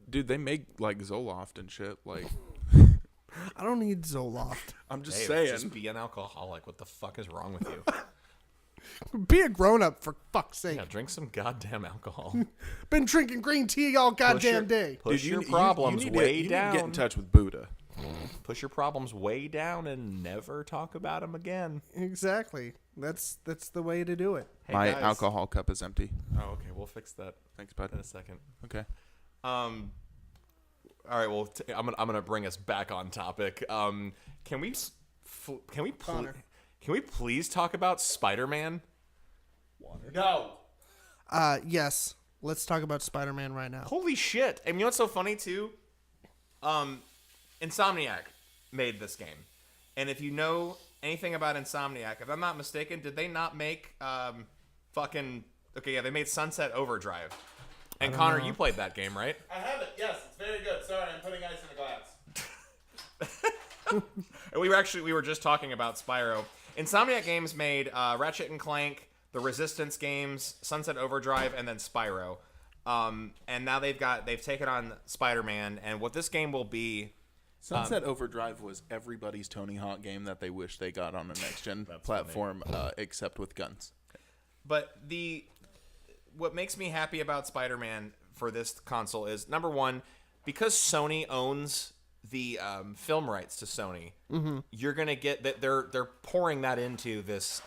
Dude, they make like Zoloft and shit. Like, I don't need Zoloft. I'm just Dave, saying. just be an alcoholic. What the fuck is wrong with you? Be a grown up for fuck's sake. Yeah, drink some goddamn alcohol. Been drinking green tea all goddamn day. Push Dude, your problems you way need down. to get in touch with Buddha. Push your problems way down and never talk about them again. Exactly. That's the way to do it. Hey, My guys. alcohol cup is empty. Oh, okay. We'll fix that. Thanks, bud. In a second. Okay. All right. Well, I'm gonna bring us back on topic. Can we please talk about Spider-Man? No. Yes. Let's talk about Spider-Man right now. Holy shit! And you know what's so funny too? Insomniac made this game, and if you know anything about Insomniac, if I'm not mistaken, did they not make they made Sunset Overdrive. And Connor, you played that game, right? I have it. Yes, it's very good. Sorry, I'm putting ice in a glass. And we were just talking about Spyro. Insomniac Games made Ratchet and Clank, the Resistance games, Sunset Overdrive, and then Spyro. And now they've taken on Spider-Man, and what this game will be. Sunset Overdrive was everybody's Tony Hawk game that they wish they got on a next-gen platform, except with guns. But what makes me happy about Spider-Man for this console is, number one, because Sony owns the film rights to Sony, you're gonna get that they're pouring that into this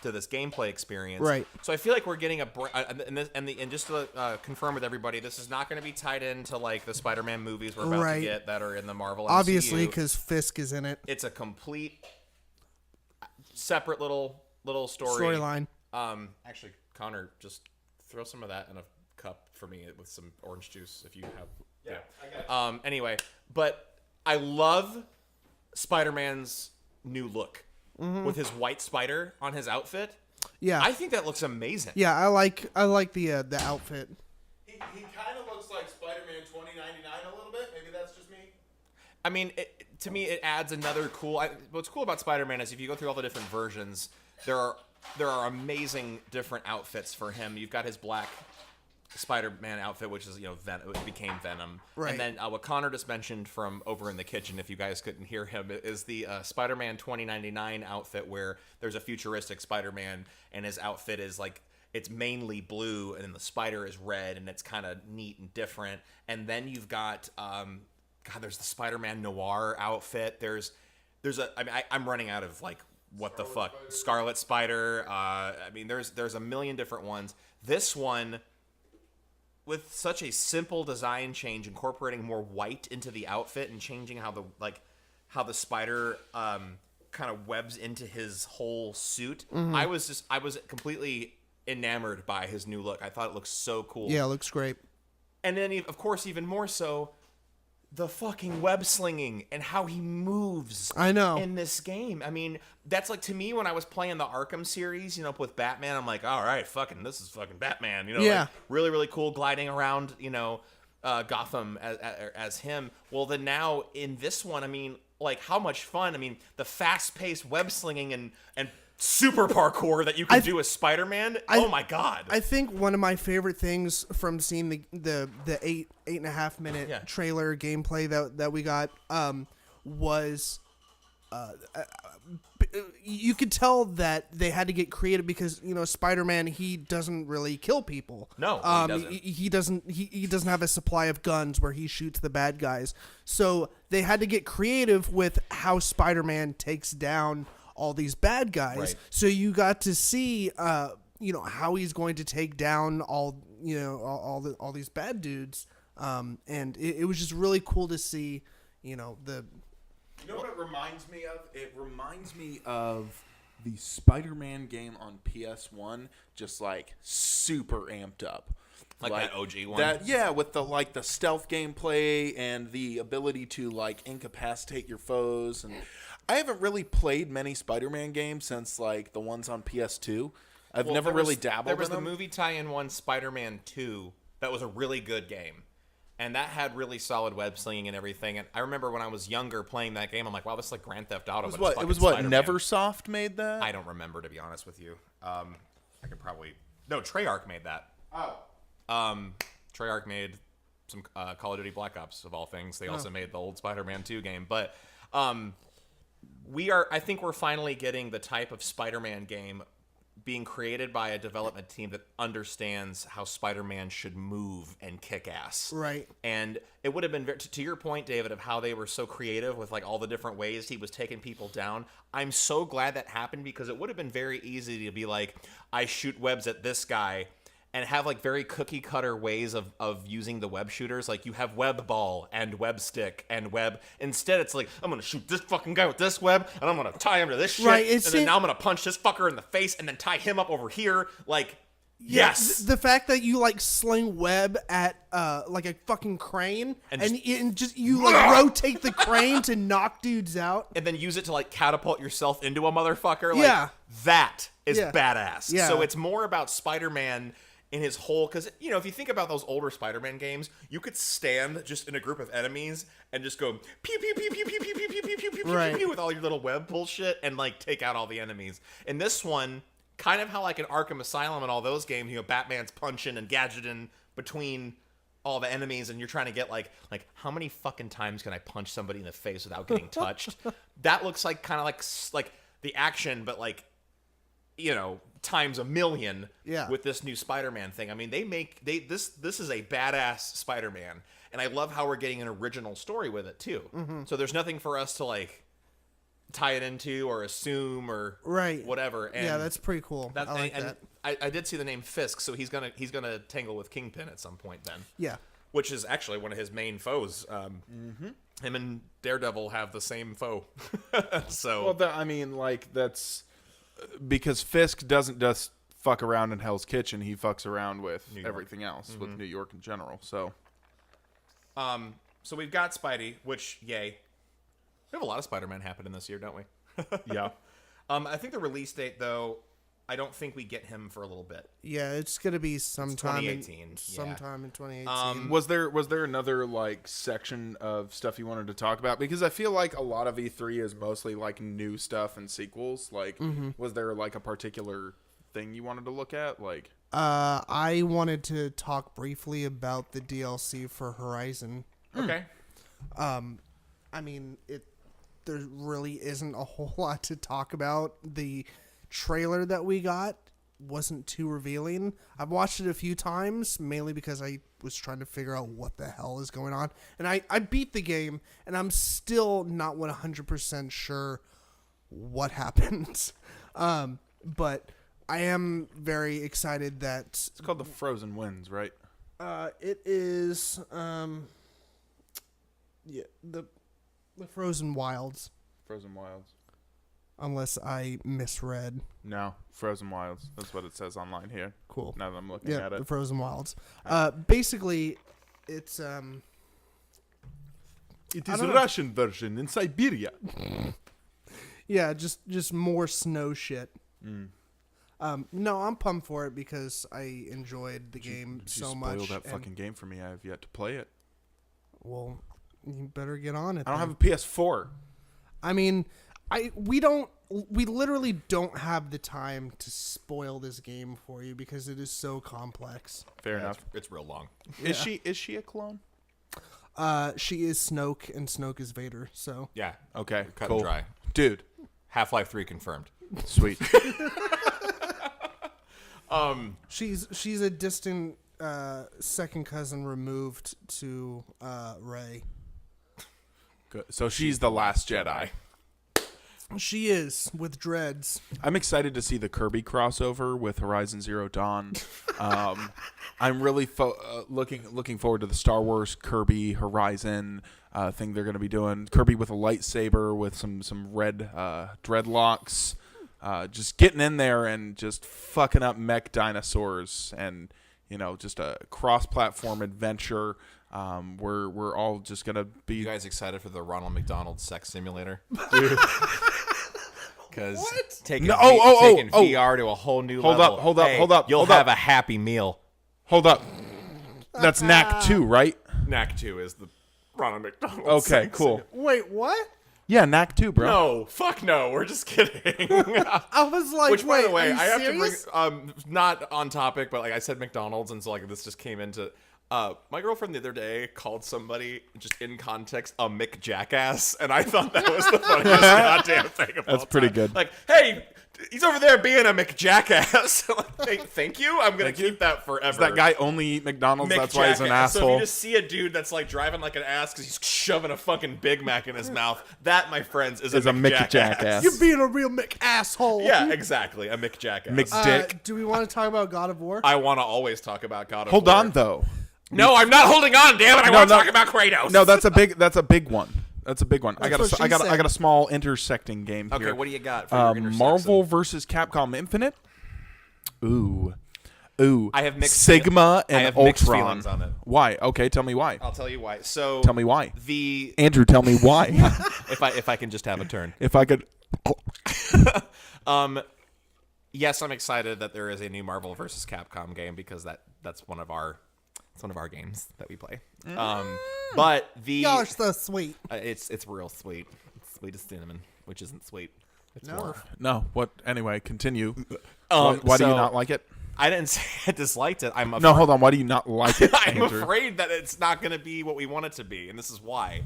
to this gameplay experience. Right. So I feel like we're getting and just to confirm with everybody, this is not going to be tied into like the Spider-Man movies we're about to get that are in the Marvel MCU. Obviously, because Fisk is in it. It's a complete separate little story. Storyline. Actually, Connor, just throw some of that in a cup for me with some orange juice if you have. Yeah. I got it. Anyway, but I love Spider-Man's new look with his white spider on his outfit. Yeah. I think that looks amazing. Yeah, I like the outfit. He kind of looks like Spider-Man 2099 a little bit. Maybe that's just me. I mean, to me, it adds another cool. What's cool about Spider-Man is if you go through all the different versions, there are amazing different outfits for him. You've got his black Spider-Man outfit, which is it became Venom, right. And then what Connor just mentioned from over in the kitchen, if you guys couldn't hear him, is the Spider-Man 2099 outfit where there's a futuristic Spider-Man and his outfit is like it's mainly blue and then the spider is red and it's kind of neat and different. And then you've got there's the Spider-Man Noir outfit. I'm running out of like what the fuck Scarlet Spider. There's a million different ones. This one, with such a simple design change, incorporating more white into the outfit and changing how the spider kind of webs into his whole suit. I was completely enamored by his new look. I thought it looked so cool. Yeah, it looks great. And then, of course, even more so, the fucking web slinging and how he moves. I know. In this game. I mean, that's like, to me, when I was playing the Arkham series, with Batman, I'm like, all right, this is fucking Batman. Yeah. Like, really, really cool gliding around, Gotham as him. Well, then now in this one, I mean, like, how much fun. I mean, the fast-paced web slinging and super parkour that you can do as Spider-Man. Oh my god! I think one of my favorite things from seeing the 8.5 minute trailer gameplay that we got was you could tell that they had to get creative because Spider-Man, he doesn't really kill people. No, he doesn't. He doesn't have a supply of guns where he shoots the bad guys. So they had to get creative with how Spider-Man takes down all these bad guys. Right. So you got to see how he's going to take down all these bad dudes. And it was just really cool to see You know what it reminds me of? It reminds me of the Spider-Man game on PS1, just like super amped up. Like that OG one? With the stealth gameplay and the ability to like incapacitate your foes. And I haven't really played many Spider-Man games since like the ones on PS2. I've never really dabbled in them. There was the movie tie-in one, Spider-Man 2, that was a really good game. And that had really solid web slinging and everything. And I remember when I was younger playing that game, I'm like, wow, this is like Grand Theft Auto. It was what Neversoft made that? I don't remember, to be honest with you. I could probably... No, Treyarch made that. Oh. Treyarch made some Call of Duty Black Ops, of all things. They also made the old Spider-Man 2 game. But I think we're finally getting the type of Spider-Man game being created by a development team that understands how Spider-Man should move and kick ass. Right. And it would have been, to your point, David, of how they were so creative with like all the different ways he was taking people down. I'm so glad that happened, because it would have been very easy to be like, I shoot webs at this guy, and have like very cookie cutter ways of using the web shooters. Like you have web ball and web stick and web. Instead, it's like, I'm going to shoot this fucking guy with this web, and I'm going to tie him to this shit. Right, and then now I'm going to punch this fucker in the face and then tie him up over here. Like, yes. The fact that you like sling web at like a fucking crane and just you like rotate the crane to knock dudes out. And then use it to like catapult yourself into a motherfucker. Like, Yeah. That is Yeah. badass. Yeah. So it's more about Spider-Man in his whole, because if you think about those older Spider-Man games, you could stand just in a group of enemies and just go pew pew pew pew pew pew pew pew pew pew pew Right. pew pew with all your little web bullshit and like take out all the enemies. In this one, kind of how like in Arkham Asylum and all those games, Batman's punching and gadgeting between all the enemies, and you're trying to get like how many fucking times can I punch somebody in the face without getting touched? That looks like kind of like the action, but like times a million with this new Spider-Man thing. I mean, this is a badass Spider-Man, and I love how we're getting an original story with it too. Mm-hmm. So there's nothing for us to like tie it into or assume or whatever. And yeah, that's pretty cool. I like that. I did see the name Fisk, so he's gonna tangle with Kingpin at some point then. Yeah. Which is actually one of his main foes. Him and Daredevil have the same foe. So that's because Fisk doesn't just fuck around in Hell's Kitchen. He fucks around with everything else, with New York in general. So we've got Spidey, which yay. We have a lot of Spider-Man happening this year, don't we? Yeah. I think the release date, though, I don't think we get him for a little bit. Yeah, it's gonna be sometime 2018. Sometime in 2018. Was there another like section of stuff you wanted to talk about? Because I feel like a lot of E3 is mostly like new stuff and sequels. Like, was there like a particular thing you wanted to look at? Like, I wanted to talk briefly about the DLC for Horizon. Okay. I mean, there really isn't a whole lot to talk about. The trailer that we got wasn't too revealing. I've watched it a few times, mainly because I was trying to figure out what the hell is going on. And I beat the game, and I'm still not 100% sure what happens. But I am very excited that... It's called the Frozen Winds, right? It is... yeah, the Frozen Wilds. Frozen Wilds. Unless I misread. No, Frozen Wilds. That's what it says online here. Cool. Now that I'm looking at it. The Frozen Wilds. Basically, it's It is a Russian version in Siberia. Yeah, just more snow shit. No, I'm pumped for it because I enjoyed the game so much. You spoiled that fucking game for me. I have yet to play it. Well, you better get on it. I don't have a PS4. I mean, we literally don't have the time to spoil this game for you because it is so complex. Fair enough. It's real long. Is she a clone? She is Snoke, and Snoke is Vader. So Yeah. Okay, Cut cool. and dry. Dude, Half-Life 3 confirmed. sweet. she's a distant second cousin removed to Rey. Good. So she's the last Jedi. She is, with dreads. I'm excited to see the Kirby crossover with Horizon Zero Dawn. I'm really looking forward to the Star Wars Kirby Horizon thing they're going to be doing. Kirby with a lightsaber with some red dreadlocks. Just getting in there and just fucking up mech dinosaurs and, just a cross-platform adventure. We're all just going to be... You guys excited for the Ronald McDonald sex simulator? Because taking VR to a whole new level. Hold up. You'll have a happy meal. Hold up. That's Knack 2, right? Knack 2 is the Ronald McDonald. Okay, cool. Wait, what? Yeah, Knack 2, bro. No, fuck no. We're just kidding. I was like, Which, by wait, the way, are you I have serious? to bring not on topic, but like I said, McDonald's, and so like this just came into. My girlfriend the other day called somebody just in context a McJackass, and I thought that was the funniest goddamn thing of all That's pretty time. good. Like, hey, he's over there being a McJackass. Like, thank you. I'm gonna keep that forever. Does that guy only eat McDonald's? That's why he's an McJackass. So if asshole. you just see a dude that's like driving like an ass because he's shoving a fucking Big Mac in his mouth, that, my friends, is a McJackass. You're being a real McAsshole. Yeah, exactly. A McJackass. McDick. Do we want to talk about God of War? I want to always talk about God of Hold War. on, though. No, I'm not holding on, damn it. I want to talk about Kratos. No, that's a big one. That's a big one. I That's what got she said. a small intersecting game here. Okay, what do you got for your intersection? Marvel versus Capcom Infinite. Ooh. I have mixed Sigma and I have mixed Ultron. feelings on it. Why? Okay, tell me why. I'll tell you why. So Tell me why. the Andrew, tell me why. if I can just have a turn. If I could. Yes, I'm excited that there is a new Marvel versus Capcom game because that's one of our games that we play. But the Y'all are so sweet. it's real sweet. It's sweet as cinnamon, which isn't sweet. It's No. more. No. What? Anyway, continue. Um, why do you so- not like it? I didn't say I disliked it. I'm No, hold on. Why do you not like it, I'm Andrew? afraid that it's not going to be what we want it to be, and this is why.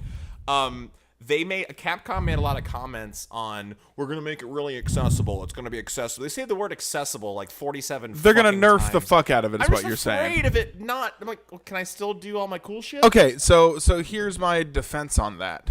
Capcom made a lot of comments on we're going to make it really accessible. It's going to be accessible. They say the word accessible like 47. They're gonna fucking nerf times. the fuck out of it. Is I'm what just you're saying. afraid of it not. I'm like, well, can I still do all my cool shit? Okay, so here's my defense on that.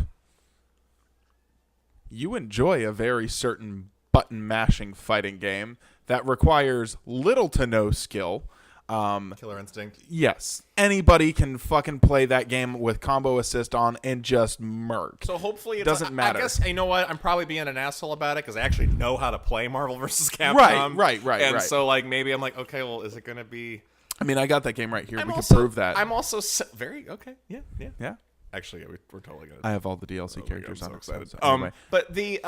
You enjoy a very certain button mashing fighting game that requires little to no skill. Killer Instinct. Yes, anybody can fucking play that game with combo assist on and just murk. So hopefully it Doesn't matter. I guess you know what? I'm probably being an asshole about it because I actually know how to play Marvel vs. Capcom. Right. And right. so like maybe I'm like, okay, well, is it going to be? I mean, I got that game right here. I'm We also, can prove that. I'm also very okay. Yeah. Yeah, Actually, yeah, we're totally gonna. I have all the DLC Oh my characters God, on I'm it. so excited. So anyway. But the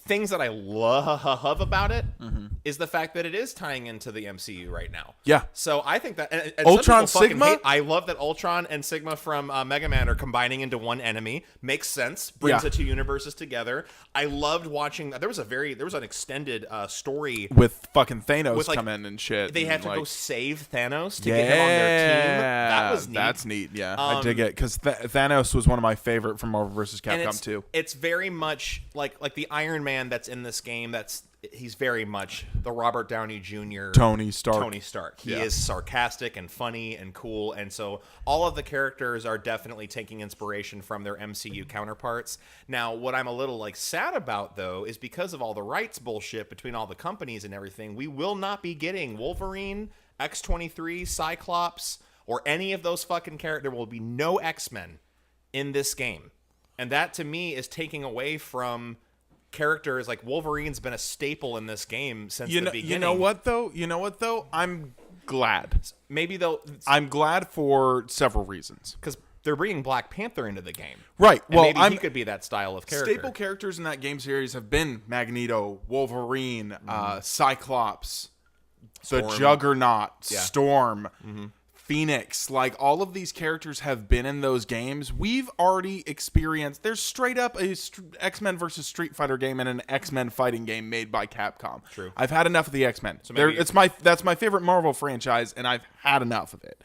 things that I love about it Mm-hmm. is the fact that it is tying into the MCU right now. Yeah. So I think that and Ultron, some people fucking Sigma? hate- I love that Ultron and Sigma from Mega Man are combining into one enemy. Makes sense. Brings Yeah. the two universes together. I loved watching. There was an extended story. With fucking Thanos With, like, come in and shit. They and, had to like, go save Thanos to get him on their team. That was neat. That's neat. Yeah, I dig Um, it because Thanos was one of my favorite from Marvel vs. And Capcom 2. it's very much like the Iron Man that's in this game. He's very much the Robert Downey Jr. Tony Stark. He Yeah. is sarcastic and funny and cool, and so all of the characters are definitely taking inspiration from their MCU counterparts. Now, what I'm a little like sad about though is because of all the rights bullshit between all the companies and everything, we will not be getting Wolverine, X-23, Cyclops, or any of those fucking characters. There will be no X-Men in this game. And that to me is taking away from characters like Wolverine's been a staple in this game since the beginning. You know what though? I'm glad. Maybe they'll I'm glad for several reasons. because they're bringing Black Panther into the game. Right. And Well, maybe I'm he could be that style of character. staple characters in that game series have been Magneto, Wolverine, Cyclops, the Storm. Juggernaut, Yeah. Storm, Phoenix. Like all of these characters have been in those games. We've already experienced. There's straight up a X-Men versus Street Fighter game and an X-Men fighting game made by Capcom. True. I've had enough of the X-Men. maybe- That's my favorite Marvel franchise, and I've had enough of it.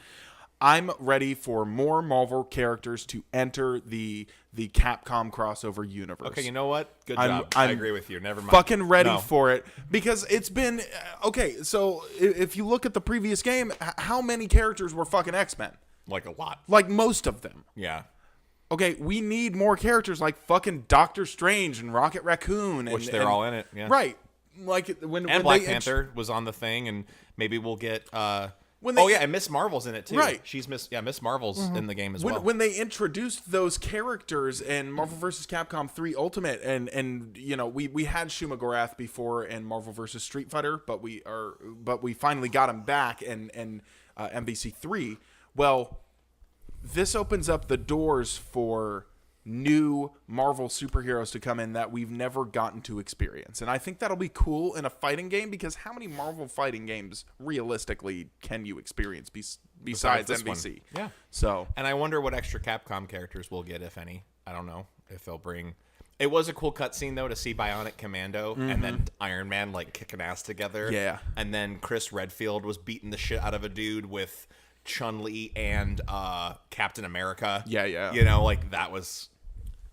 I'm ready for more Marvel characters to enter the Capcom crossover universe. Okay, you know what? Good I'm- job. I I'm agree with you. Never mind. Fucking ready No. for it because it's been okay. So if you look at the previous game, how many characters were fucking X-Men? Like a lot. Like most of them. Yeah. Okay, we need more characters like fucking Doctor Strange and Rocket Raccoon, Which they're all in it. Yeah. right? Like when And Black they Panther was on the thing, and maybe we'll get. When they- and Miss Marvel's in it too. Right. She's Miss Marvel's in the game as when, well. when they introduced those characters in Marvel vs. Capcom 3 Ultimate, and you know we had Shuma Gorath before in Marvel vs. Street Fighter, but we finally got him back in MVC 3. Well, this opens up the doors for new Marvel superheroes to come in that we've never gotten to experience. And I think that'll be cool in a fighting game because how many Marvel fighting games realistically can you experience besides this one. MVC? Yeah. So, And I wonder what extra Capcom characters we'll get, if any. I don't know if they'll bring. It was a cool cutscene though to see Bionic Commando and then Iron Man like kicking ass together. Yeah. And then Chris Redfield was beating the shit out of a dude with Chun-Li and Captain America. Yeah. You know, like that was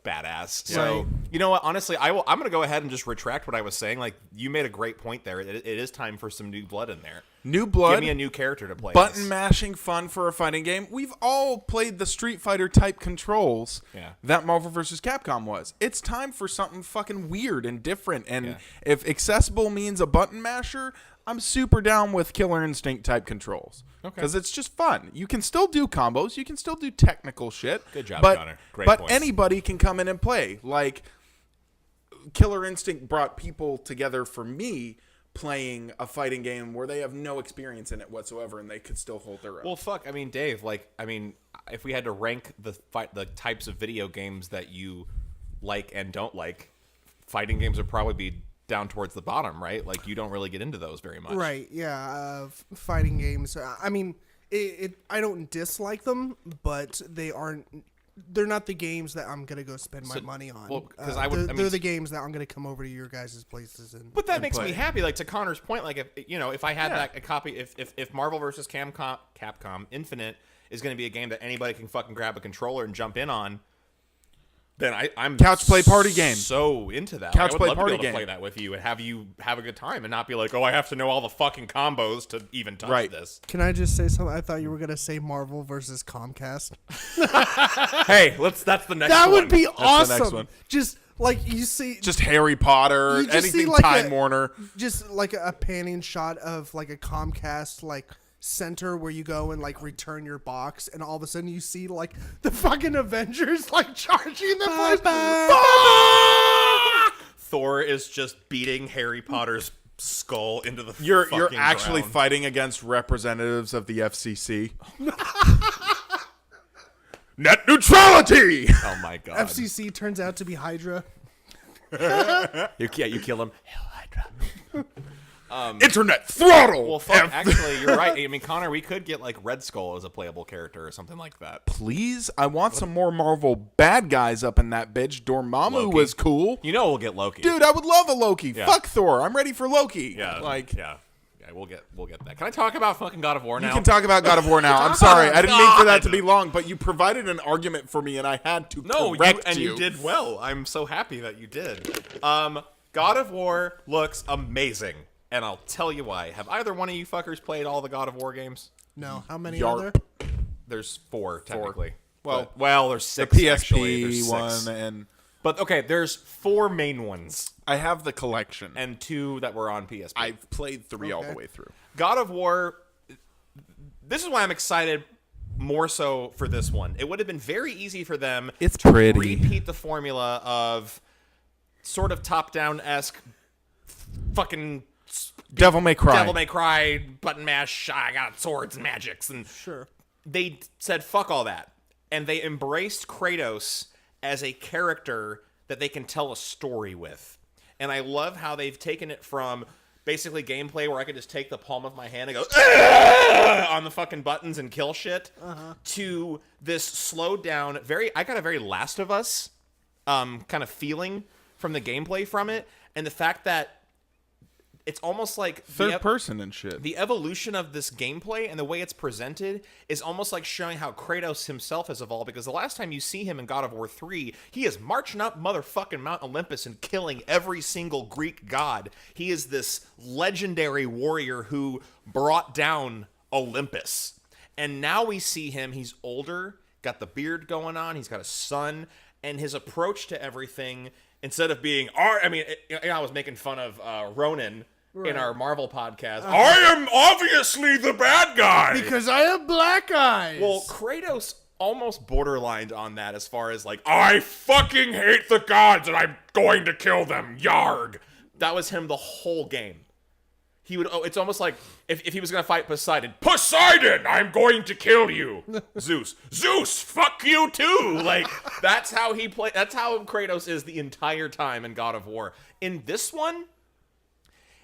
badass. So, Right. you know what? Honestly, I'm going to go ahead and just retract what I was saying. Like, you made a great point there. It is time for some new blood in there. New blood. Give me a new character to play. Button mashing fun for a fighting game. We've all played the Street Fighter type controls that Marvel vs. Capcom was. It's time for something fucking weird and different. And if accessible means a button masher, I'm super down with Killer Instinct type controls. Okay. Because it's just fun. You can still do combos. You can still do technical shit. Good job, but, Connor. Great But points. anybody can come in and play. Like, Killer Instinct brought people together for me playing a fighting game where they have no experience in it whatsoever and they could still hold their own. Well, fuck. I mean, Dave, if we had to rank the types of video games that you like and don't like, fighting games would probably be down towards the bottom, right? Like, you don't really get into those very much. Right, yeah. Fighting games. I mean, I don't dislike them, but they're not the games that I'm going to go spend my money on. Well, because they're the games that I'm going to come over to your guys' places and But that makes play. me happy. Like, to Connor's point, like, if I had a copy, if Marvel vs. Capcom Infinite is going to be a game that anybody can fucking grab a controller and jump in on, then I'm Couch play party game. So into that. Couch I would play love party to be able game. to play that with you and have you have a good time and not be like, oh, I have to know all the fucking combos to even touch this. Can I just say something? I thought you were going to say Marvel versus Comcast. Hey, that's the next That one. would be the awesome. next one. Just like you see, Just Harry Potter, You just see anything like Time a- Warner. just like a panning shot of like a Comcast like center where you go and like return your box, and all of a sudden you see like the fucking Avengers like charging the place. Thor is just beating Harry Potter's skull into the You're fucking actually ground. fighting against representatives of the FCC. Net neutrality. Oh my god. FCC turns out to be Hydra. You kill him. Hell Hydra. Internet throttle. Well, fuck, actually, you're right. I mean, Connor, we could get like Red Skull as a playable character or something like that. Please, I want some more Marvel bad guys up in that bitch. Dormammu Loki. was cool. You know we'll get Loki. Dude, I would love a Loki. Yeah. Fuck Thor. I'm ready for Loki. Yeah. Like, yeah, we'll get that. Can I talk about fucking God of War now? you can talk about God of War now. I'm sorry. I didn't mean for that to be long, but you provided an argument for me and I had to correct you. You did well. I'm so happy that you did. God of War looks amazing. And I'll tell you why. Have either one of you fuckers played all the God of War games? No, how many Yarp. are there? There's 4 technically. Well, Well, there's the 6 actually. PSP There's 6. one, and But okay, there's 4 main ones I have the collection. and 2 that were on PSP. I've played 3 all the Okay. way through. God of War, this is why I'm excited more so for this one. It would have been very easy for them It's to pretty. repeat the formula of sort of top-down-esque fucking Devil May Cry. Devil May Cry, button mash, I got swords and magics. And Sure. they said, fuck all that. And they embraced Kratos as a character that they can tell a story with. And I love how they've taken it from basically gameplay where I could just take the palm of my hand and go on the fucking buttons and kill shit to this slowed down, I got a very Last of Us kind of feeling from the gameplay from it. And the fact that it's almost like Third person and shit. the evolution of this gameplay and the way it's presented is almost like showing how Kratos himself has evolved, because the last time you see him in God of War 3, he is marching up motherfucking Mount Olympus and killing every single Greek god. He is this legendary warrior who brought down Olympus. And now we see him, he's older, got the beard going on, he's got a son, and his approach to everything, instead of being, I was making fun of Ronan in our Marvel podcast. I am obviously the bad guy. Because I have black eyes. Well, Kratos almost borderlined on that as far as like, I fucking hate the gods and I'm going to kill them. Yarg. That was him the whole game. He would. It's almost like if he was gonna fight Poseidon. Poseidon, I'm going to kill you. Zeus, fuck you too. Like that's how he play. That's how Kratos is the entire time in God of War. In this one,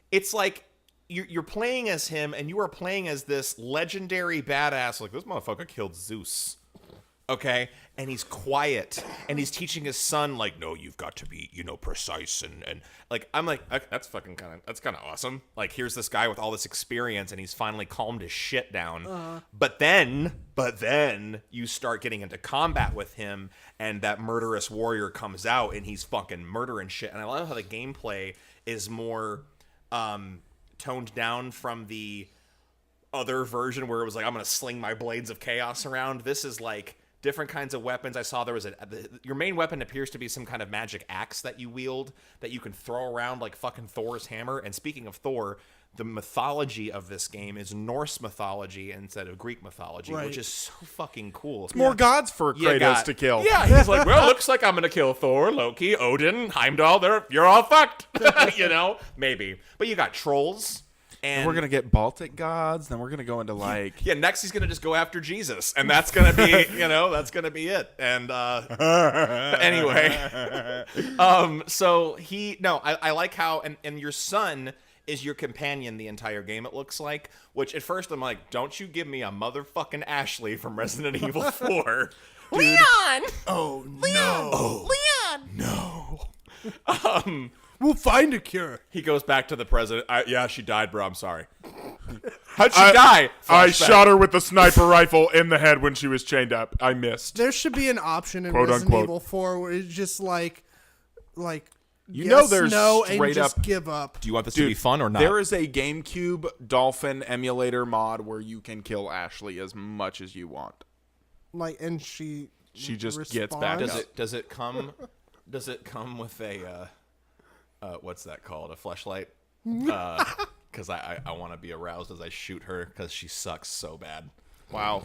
it's like you're playing as him, and you are playing as this legendary badass. Like this motherfucker killed Zeus. okay? And he's quiet, and he's teaching his son, like, no, you've got to be, precise, and like, I'm like, that's kind of awesome. Like, here's this guy with all this experience, and he's finally calmed his shit down. But then you start getting into combat with him, and that murderous warrior comes out, and he's fucking murdering shit. And I love how the gameplay is more toned down from the other version where it was like, I'm gonna sling my blades of chaos around. This is like different kinds of weapons. I saw there was your main weapon appears to be some kind of magic axe that you wield that you can throw around like fucking Thor's hammer. And speaking of Thor, the mythology of this game is Norse mythology instead of Greek mythology, which is so fucking cool. It's more gods for Kratos to kill. Yeah, he's like, well, looks like I'm gonna kill Thor, Loki, Odin, Heimdall. You're all fucked. Maybe. But you got trolls. And we're going to get Baltic gods. Then we're going to go into like... Yeah, next he's going to just go after Jesus. And that's going to be, that's going to be it. And anyway. So I like how... And your son is your companion the entire game, it looks like. Which at first I'm like, don't you give me a motherfucking Ashley from Resident Evil 4. Dude. Leon! Oh, Leon! no. Oh. Leon! No. We'll find a cure. He goes back to the president. Yeah, she died, bro. I'm sorry. How'd she die? I shot her with the sniper rifle in the head when she was chained up. I missed. There should be an option in Quote, Resident unquote. Evil 4 where it's just like there's no, and straight just up... give up. Do you want this to be fun or not? There is a GameCube Dolphin emulator mod where you can kill Ashley as much as you want. And she just gets back responds. up. Does it come with a what's that called? A fleshlight? Because I want to be aroused as I shoot her because she sucks so bad. Wow.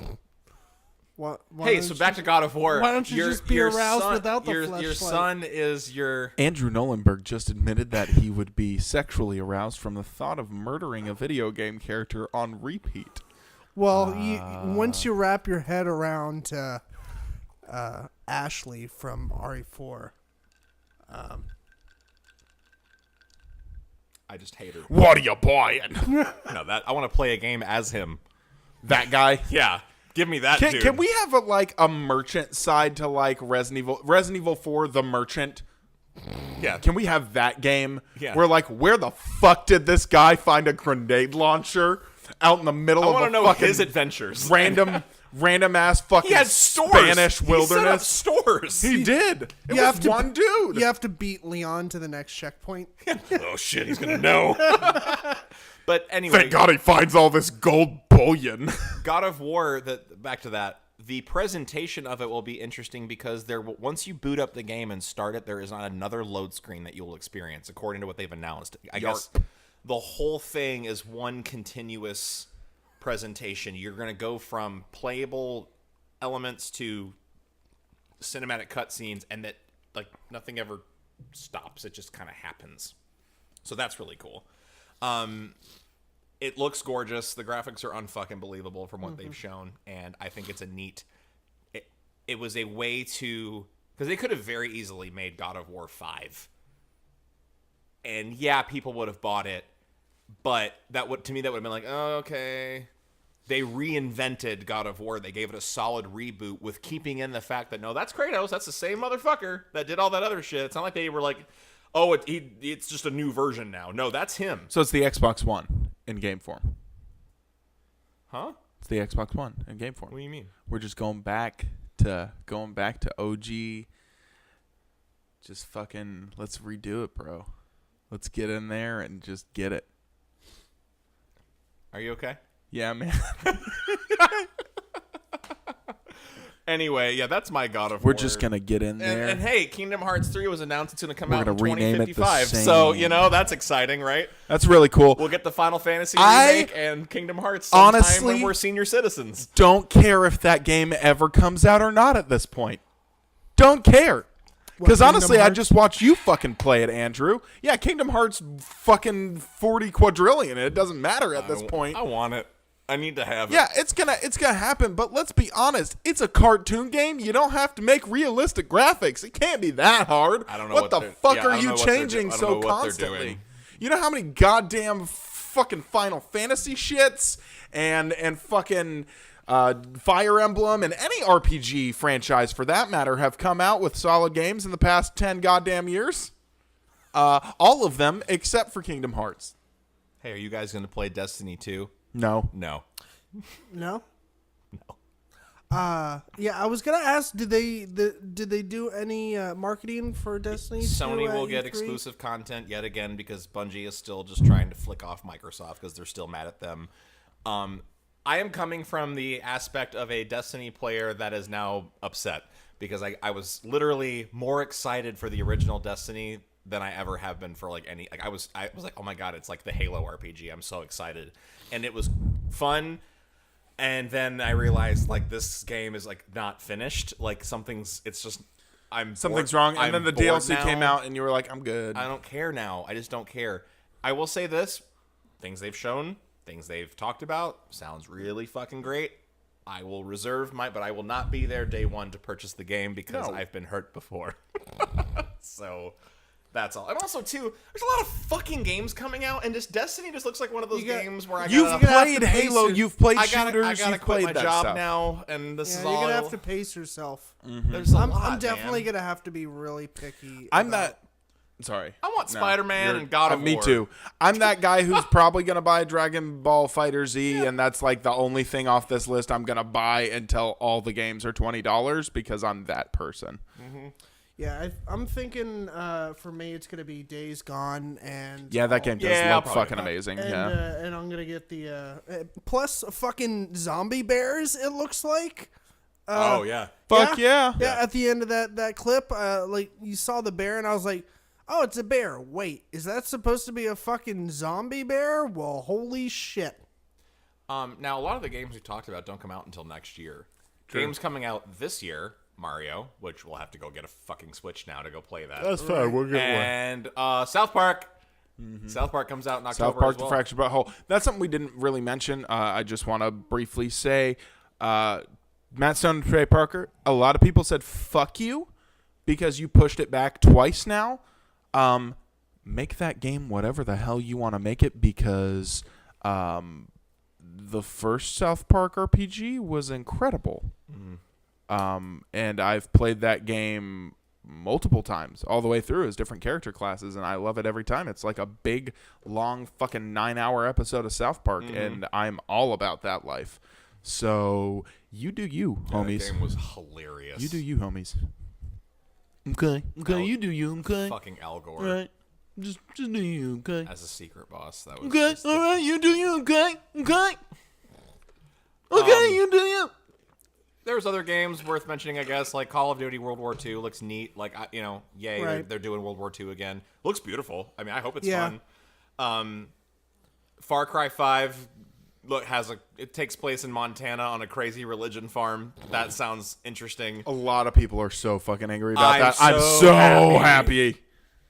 Why Hey, don't so you- back to God of War. Why don't you just be aroused without the Your fleshlight? son is your... Andrew Nolenberg just admitted that he would be sexually aroused from the thought of murdering a video game character on repeat. Well, once you wrap your head around Ashley from RE4, I just hate her. What are you buying? No, I want to play a game as him. That guy? Yeah. Give me that, dude. Can we have a merchant side to like Resident Evil 4, The Merchant? Yeah. Can we have that game? Yeah. Where like, where the fuck did this guy find a grenade launcher out in the middle I of want a to know fucking his adventures. random ass fucking He had stores. Spanish He set up wilderness? stores. He did. It You was have to- one dude. you have to beat Leon to the next checkpoint. Oh shit, he's gonna know. But anyway, Thank God he finds all this gold bullion. God of War. Back to that. The presentation of it will be interesting because once you boot up the game and start it, there is not another load screen that you will experience, according to what they've announced. I guess the whole thing is one continuous presentation. You're going to go from playable elements to cinematic cutscenes, and that like nothing ever stops. It just kind of happens. So that's really cool. It looks gorgeous. The graphics are unfucking believable from what they've shown, and I think it's a neat. It was a way to, because they could have very easily made God of War 5, and yeah, people would have bought it, but to me that would have been like, oh, okay. They reinvented God of War. They gave it a solid reboot with keeping in the fact that no, that's Kratos. That's the same motherfucker that did all that other shit. It's not like they were like, oh, it's just a new version now. No, that's him. So it's the Xbox One in game form. Huh? It's the Xbox One in game form. What do you mean? We're just going back to OG. Just fucking let's redo it, bro. Let's get in there and just get it. Are you okay? Yeah, man. Anyway, yeah, that's my God of War. We're just gonna get in there. And hey, Kingdom Hearts 3 was announced. It's going to come We're out in gonna rename it the 2055. same. So, that's exciting, right? That's really cool. We'll get the Final Fantasy I remake and Kingdom Hearts sometime honestly when we're senior citizens. Don't care if that game ever comes out or not at this point. Don't care. Because Kingdom honestly, I Hearts? just watch you fucking play it, Andrew. Yeah, Kingdom Hearts fucking 40 quadrillion. It doesn't matter at this point. I want it. I need to have it. Yeah, it's gonna happen, but let's be honest. It's a cartoon game. You don't have to make realistic graphics. It can't be that hard. I don't know what what the they're- fuck yeah, I are don't you know what they're changing I don't so know what they're constantly? doing. You know how many goddamn fucking Final Fantasy shits and fucking Fire Emblem and any RPG franchise for that matter have come out with solid games in the past 10 goddamn years. All of them except for Kingdom Hearts. Hey, are you guys going to play Destiny 2? No. No. No. No. Yeah, I was gonna ask, did they do any marketing for Destiny 2 Sony at will get E3? exclusive content yet again because Bungie is still just trying to flick off Microsoft because they're still mad at them. I am coming from the aspect of a Destiny player that is now upset because I was literally more excited for the original Destiny than I ever have been for like any. Like I was like, oh my god, it's like the Halo RPG. I'm so excited, and it was fun. And then I realized like this game is like not finished. Like something's Something's wrong. And then the DLC came out and you were like, I'm good. I don't care now. I just don't care. I will say this. Things they've shown, things they've talked about, sounds really fucking great. I will reserve but I will not be there day one to purchase the game because I've been hurt before. So that's all. And also, too, there's a lot of fucking games coming out, and just Destiny just looks like one of those games where you've played Halo, you've played shooters, I gotta you've quit played my that job stuff. now, and this is You're all. gonna have to pace yourself. There's a lot, I'm definitely man. gonna have to be really picky. I'm about- that. Sorry. I want Spider-Man and God of War. Me too. I'm that guy who's probably going to buy Dragon Ball Fighter Z, and that's like the only thing off this list I'm going to buy until all the games are $20 because I'm that person. Mm-hmm. Yeah, I'm thinking for me it's gonna be Days Gone and Yeah, that game does look fucking amazing. and, Yeah. and I'm gonna get the plus fucking zombie bears. It looks like. Oh yeah. Fuck yeah. Yeah, at the end of that clip, like you saw the bear, and I was like, "Oh, it's a bear." Wait, is that supposed to be a fucking zombie bear? Well, holy shit! Now a lot of the games we talked about don't come out until next year. Games coming out this year, Mario, which we'll have to go get a fucking Switch now to go play that. That's fine. We'll get one. And South Park. South Park comes out in October. South Park, as well. The Fractured Butthole. That's something we didn't really mention. I just want to briefly say, Matt Stone and Trey Parker, a lot of people said, fuck you, because you pushed it back twice now. Make that game whatever the hell you want to make it, because the first South Park RPG was incredible. And I've played that game multiple times all the way through as different character classes, and I love it every time. It's like a big, long, fucking 9-hour episode of South Park, and I'm all about that life. So you do you, homies. That game was hilarious. You do you, homies. Okay, you do you, okay. Fucking Al Gore All right, just do you, okay. as a secret boss. That was Okay, just all right, you do you, okay, okay. Okay, you do you. There's other games worth mentioning, I guess, like Call of Duty World War II looks neat. Like, yay, Right. they're doing World War II again. Looks beautiful. I mean, I hope it's Yeah. fun. Far Cry 5 it takes place in Montana on a crazy religion farm. That sounds interesting. A lot of people are so fucking angry about I'm that. so I'm so happy.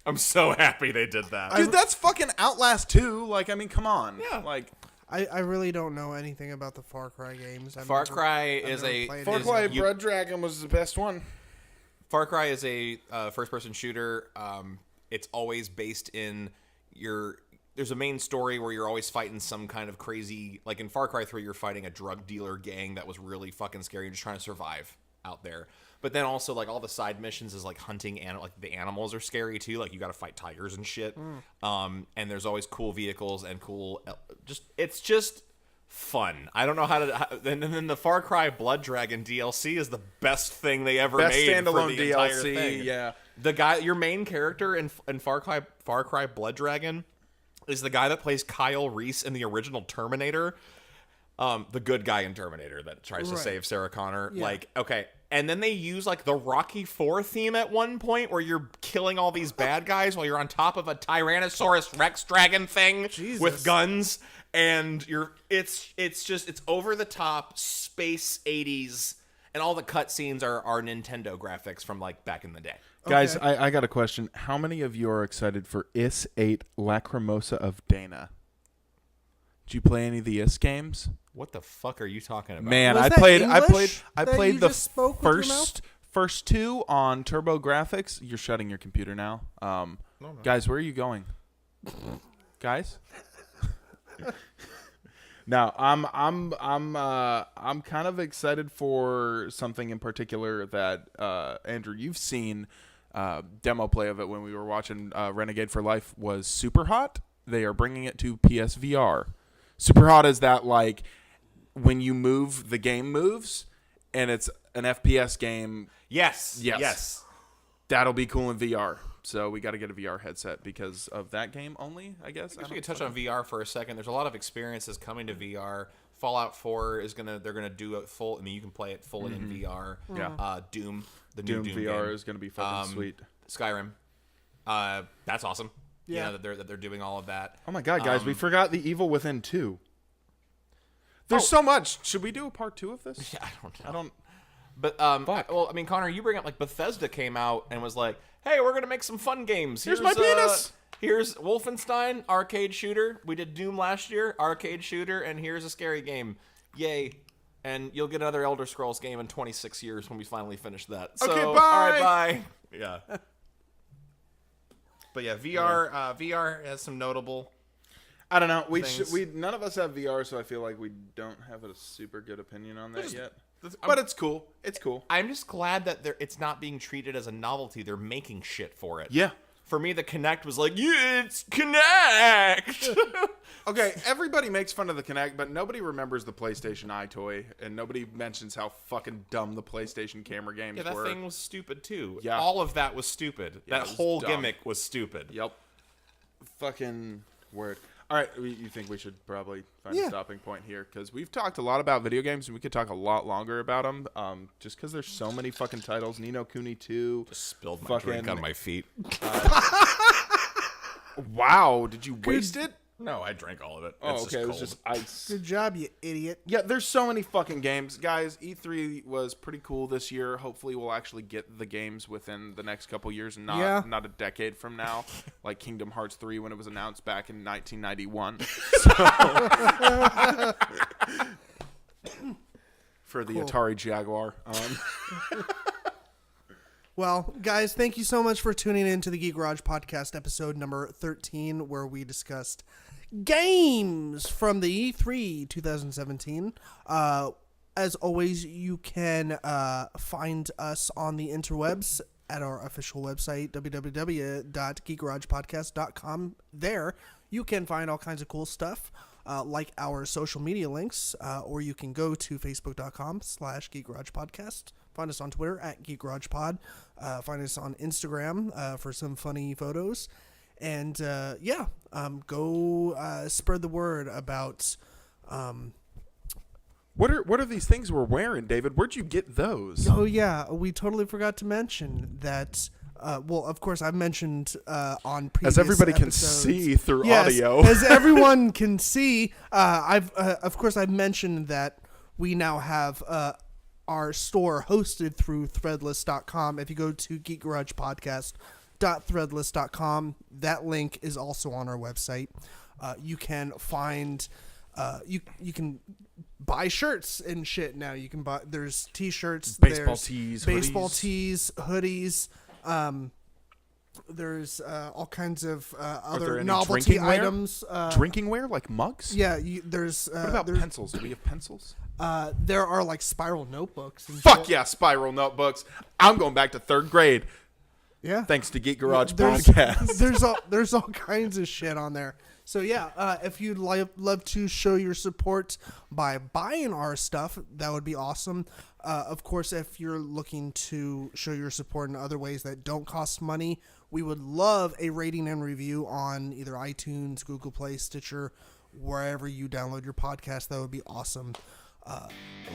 I'm so happy they did that. Dude, that's fucking Outlast 2. Like, I mean, come on. Yeah. Like, I really don't know anything about the Far Cry games. Far Cry is a Far Cry Blood Dragon was the best one. Far Cry is a first-person shooter. It's always based in there's a main story where you're always fighting some kind of crazy... Like in Far Cry 3, you're fighting a drug dealer gang that was really fucking scary. You're just trying to survive out there. But then also, like, all the side missions is, like, hunting... Like, the animals are scary, too. Like, you gotta fight tigers and shit. And there's always cool vehicles and cool... It's just... fun. I don't know how to... And then the Far Cry Blood Dragon DLC is the best thing they ever Best made standalone for the entire DLC, thing. yeah. The guy, your main character in Far Cry Blood Dragon is the guy that plays Kyle Reese in the original Terminator. The good guy in Terminator that tries to save Sarah Connor. Yeah. Like, okay. And then they use, like, the Rocky IV theme at one point where you're killing all these bad guys while you're on top of a Tyrannosaurus Rex dragon thing with guns. And it's over the top space 80s, and all the cutscenes are Nintendo graphics from, like, back in the day. Guys, I got a question. How many of you are excited for Is 8 Lacrimosa of Dana? Did you play any of the Is games? What the fuck are you talking about? Man, Was I that played English I that played you the just spoke with your mouth? first two on Turbo Graphics. You're shutting your computer now. Guys, where are you going? Guys? No, I'm kind of excited for something in particular that Andrew, you've seen demo play of it when we were watching Renegade for Life was Super Hot. They are bringing it to PSVR. Super Hot is that like when you move, the game moves, and it's an FPS game. Yes. That'll be cool in VR. So we got to get a VR headset because of that game only, I guess. I guess we could touch on VR for a second. There's a lot of experiences coming to VR. Fallout 4 they're gonna do it full. I mean, you can play it fully in VR. Yeah. Doom, the new Doom VR game. is gonna be fucking sweet. Skyrim, that's awesome. Yeah, that they're doing all of that. Oh my god, guys, we forgot The Evil Within 2. There's so much. Should we do a part 2 of this? Yeah, I don't know. I don't. But well, I mean, Connor, you bring up like Bethesda came out and was like, "Hey, we're gonna make some fun games. Here's my penis. Here's Wolfenstein arcade shooter. We did Doom last year, arcade shooter, and here's a scary game. Yay!" And you'll get another Elder Scrolls game in 26 years when we finally finish that. So, Okay, bye. All right, bye. Yeah. But yeah, VR has some notable. I don't know. Things. We none of us have VR, so I feel like we don't have a super good opinion on that yet. But But it's cool. It's cool. I'm just glad that it's not being treated as a novelty. They're making shit for it. Yeah. For me, the Kinect was like, yeah, it's Kinect. Okay, everybody makes fun of the Kinect, but nobody remembers the PlayStation iToy, and nobody mentions how fucking dumb the PlayStation camera games Yeah, that were. thing was stupid too. Yeah. All of that was stupid. Yeah, that it was whole dumb. gimmick was stupid. Yep. Fucking word. All right, you think we should probably find a stopping point here? Because we've talked a lot about video games, and we could talk a lot longer about them. Just because there's so many fucking titles. Ni no Kuni 2. Just spilled my Fucking- drink on my feet. Wow, did you waste it? No, I drank all of it. Oh, It's okay, it was cold. just ice. Good job, you idiot. Yeah, there's so many fucking games. Guys, E3 was pretty cool this year. Hopefully we'll actually get the games within the next couple years and not a decade from now, like Kingdom Hearts 3 when it was announced back in 1991. For the Atari Jaguar. Well, guys, thank you so much for tuning in to the Geek Garage Podcast episode number 13, where we discussed games from the E3 2017. As always, you can find us on the interwebs at our official website, www.geekgaragepodcast.com. There, you can find all kinds of cool stuff, like our social media links, or you can go to facebook.com/geekgaragepodcast. Find us on Twitter at geekgaragepod. Find us on Instagram for some funny photos. And, go spread the word about... What are these things we're wearing, David? Where'd you get those? Oh, yeah. We totally forgot to mention that... well, of course, I've mentioned on previous As everybody can episodes- see through Yes, audio. as everyone can see, I've mentioned that we now have our store hosted through threadless.com. If you go to geekgaragepodcast.threadless.com, that link is also on our website. You can find you can buy shirts and shit now. You can buy there's t-shirts, Baseball there's tees, baseball hoodies. tees, hoodies. There's all kinds of there other any novelty drinking wear? items. Drinking wear, like mugs? Yeah, there's What about there's, pencils? Do we have pencils? there are like spiral notebooks. And Fuck shit. yeah, spiral notebooks. I'm going back to 3rd grade. Yeah. Thanks to Geek Garage There's- Podcast. there's all kinds of shit on there. So yeah, if you'd love to show your support by buying our stuff, that would be awesome. Of course, if you're looking to show your support in other ways that don't cost money, we would love a rating and review on either iTunes, Google Play, Stitcher, wherever you download your podcast. That would be awesome.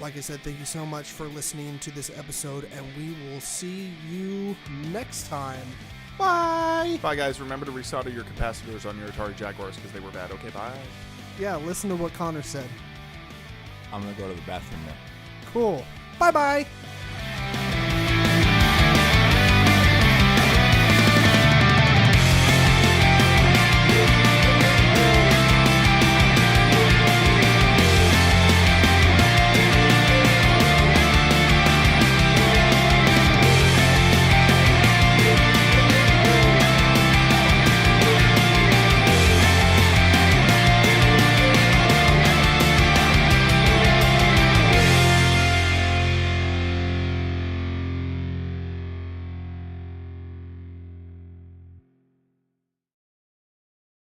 Like I said, thank you so much for listening to this episode, and we will see you next time. Bye. Bye, guys. Remember to resolder your capacitors on your Atari Jaguars because they were bad. Okay, bye. Yeah, listen to what Connor said. I'm going to go to the bathroom now. Cool. Bye-bye.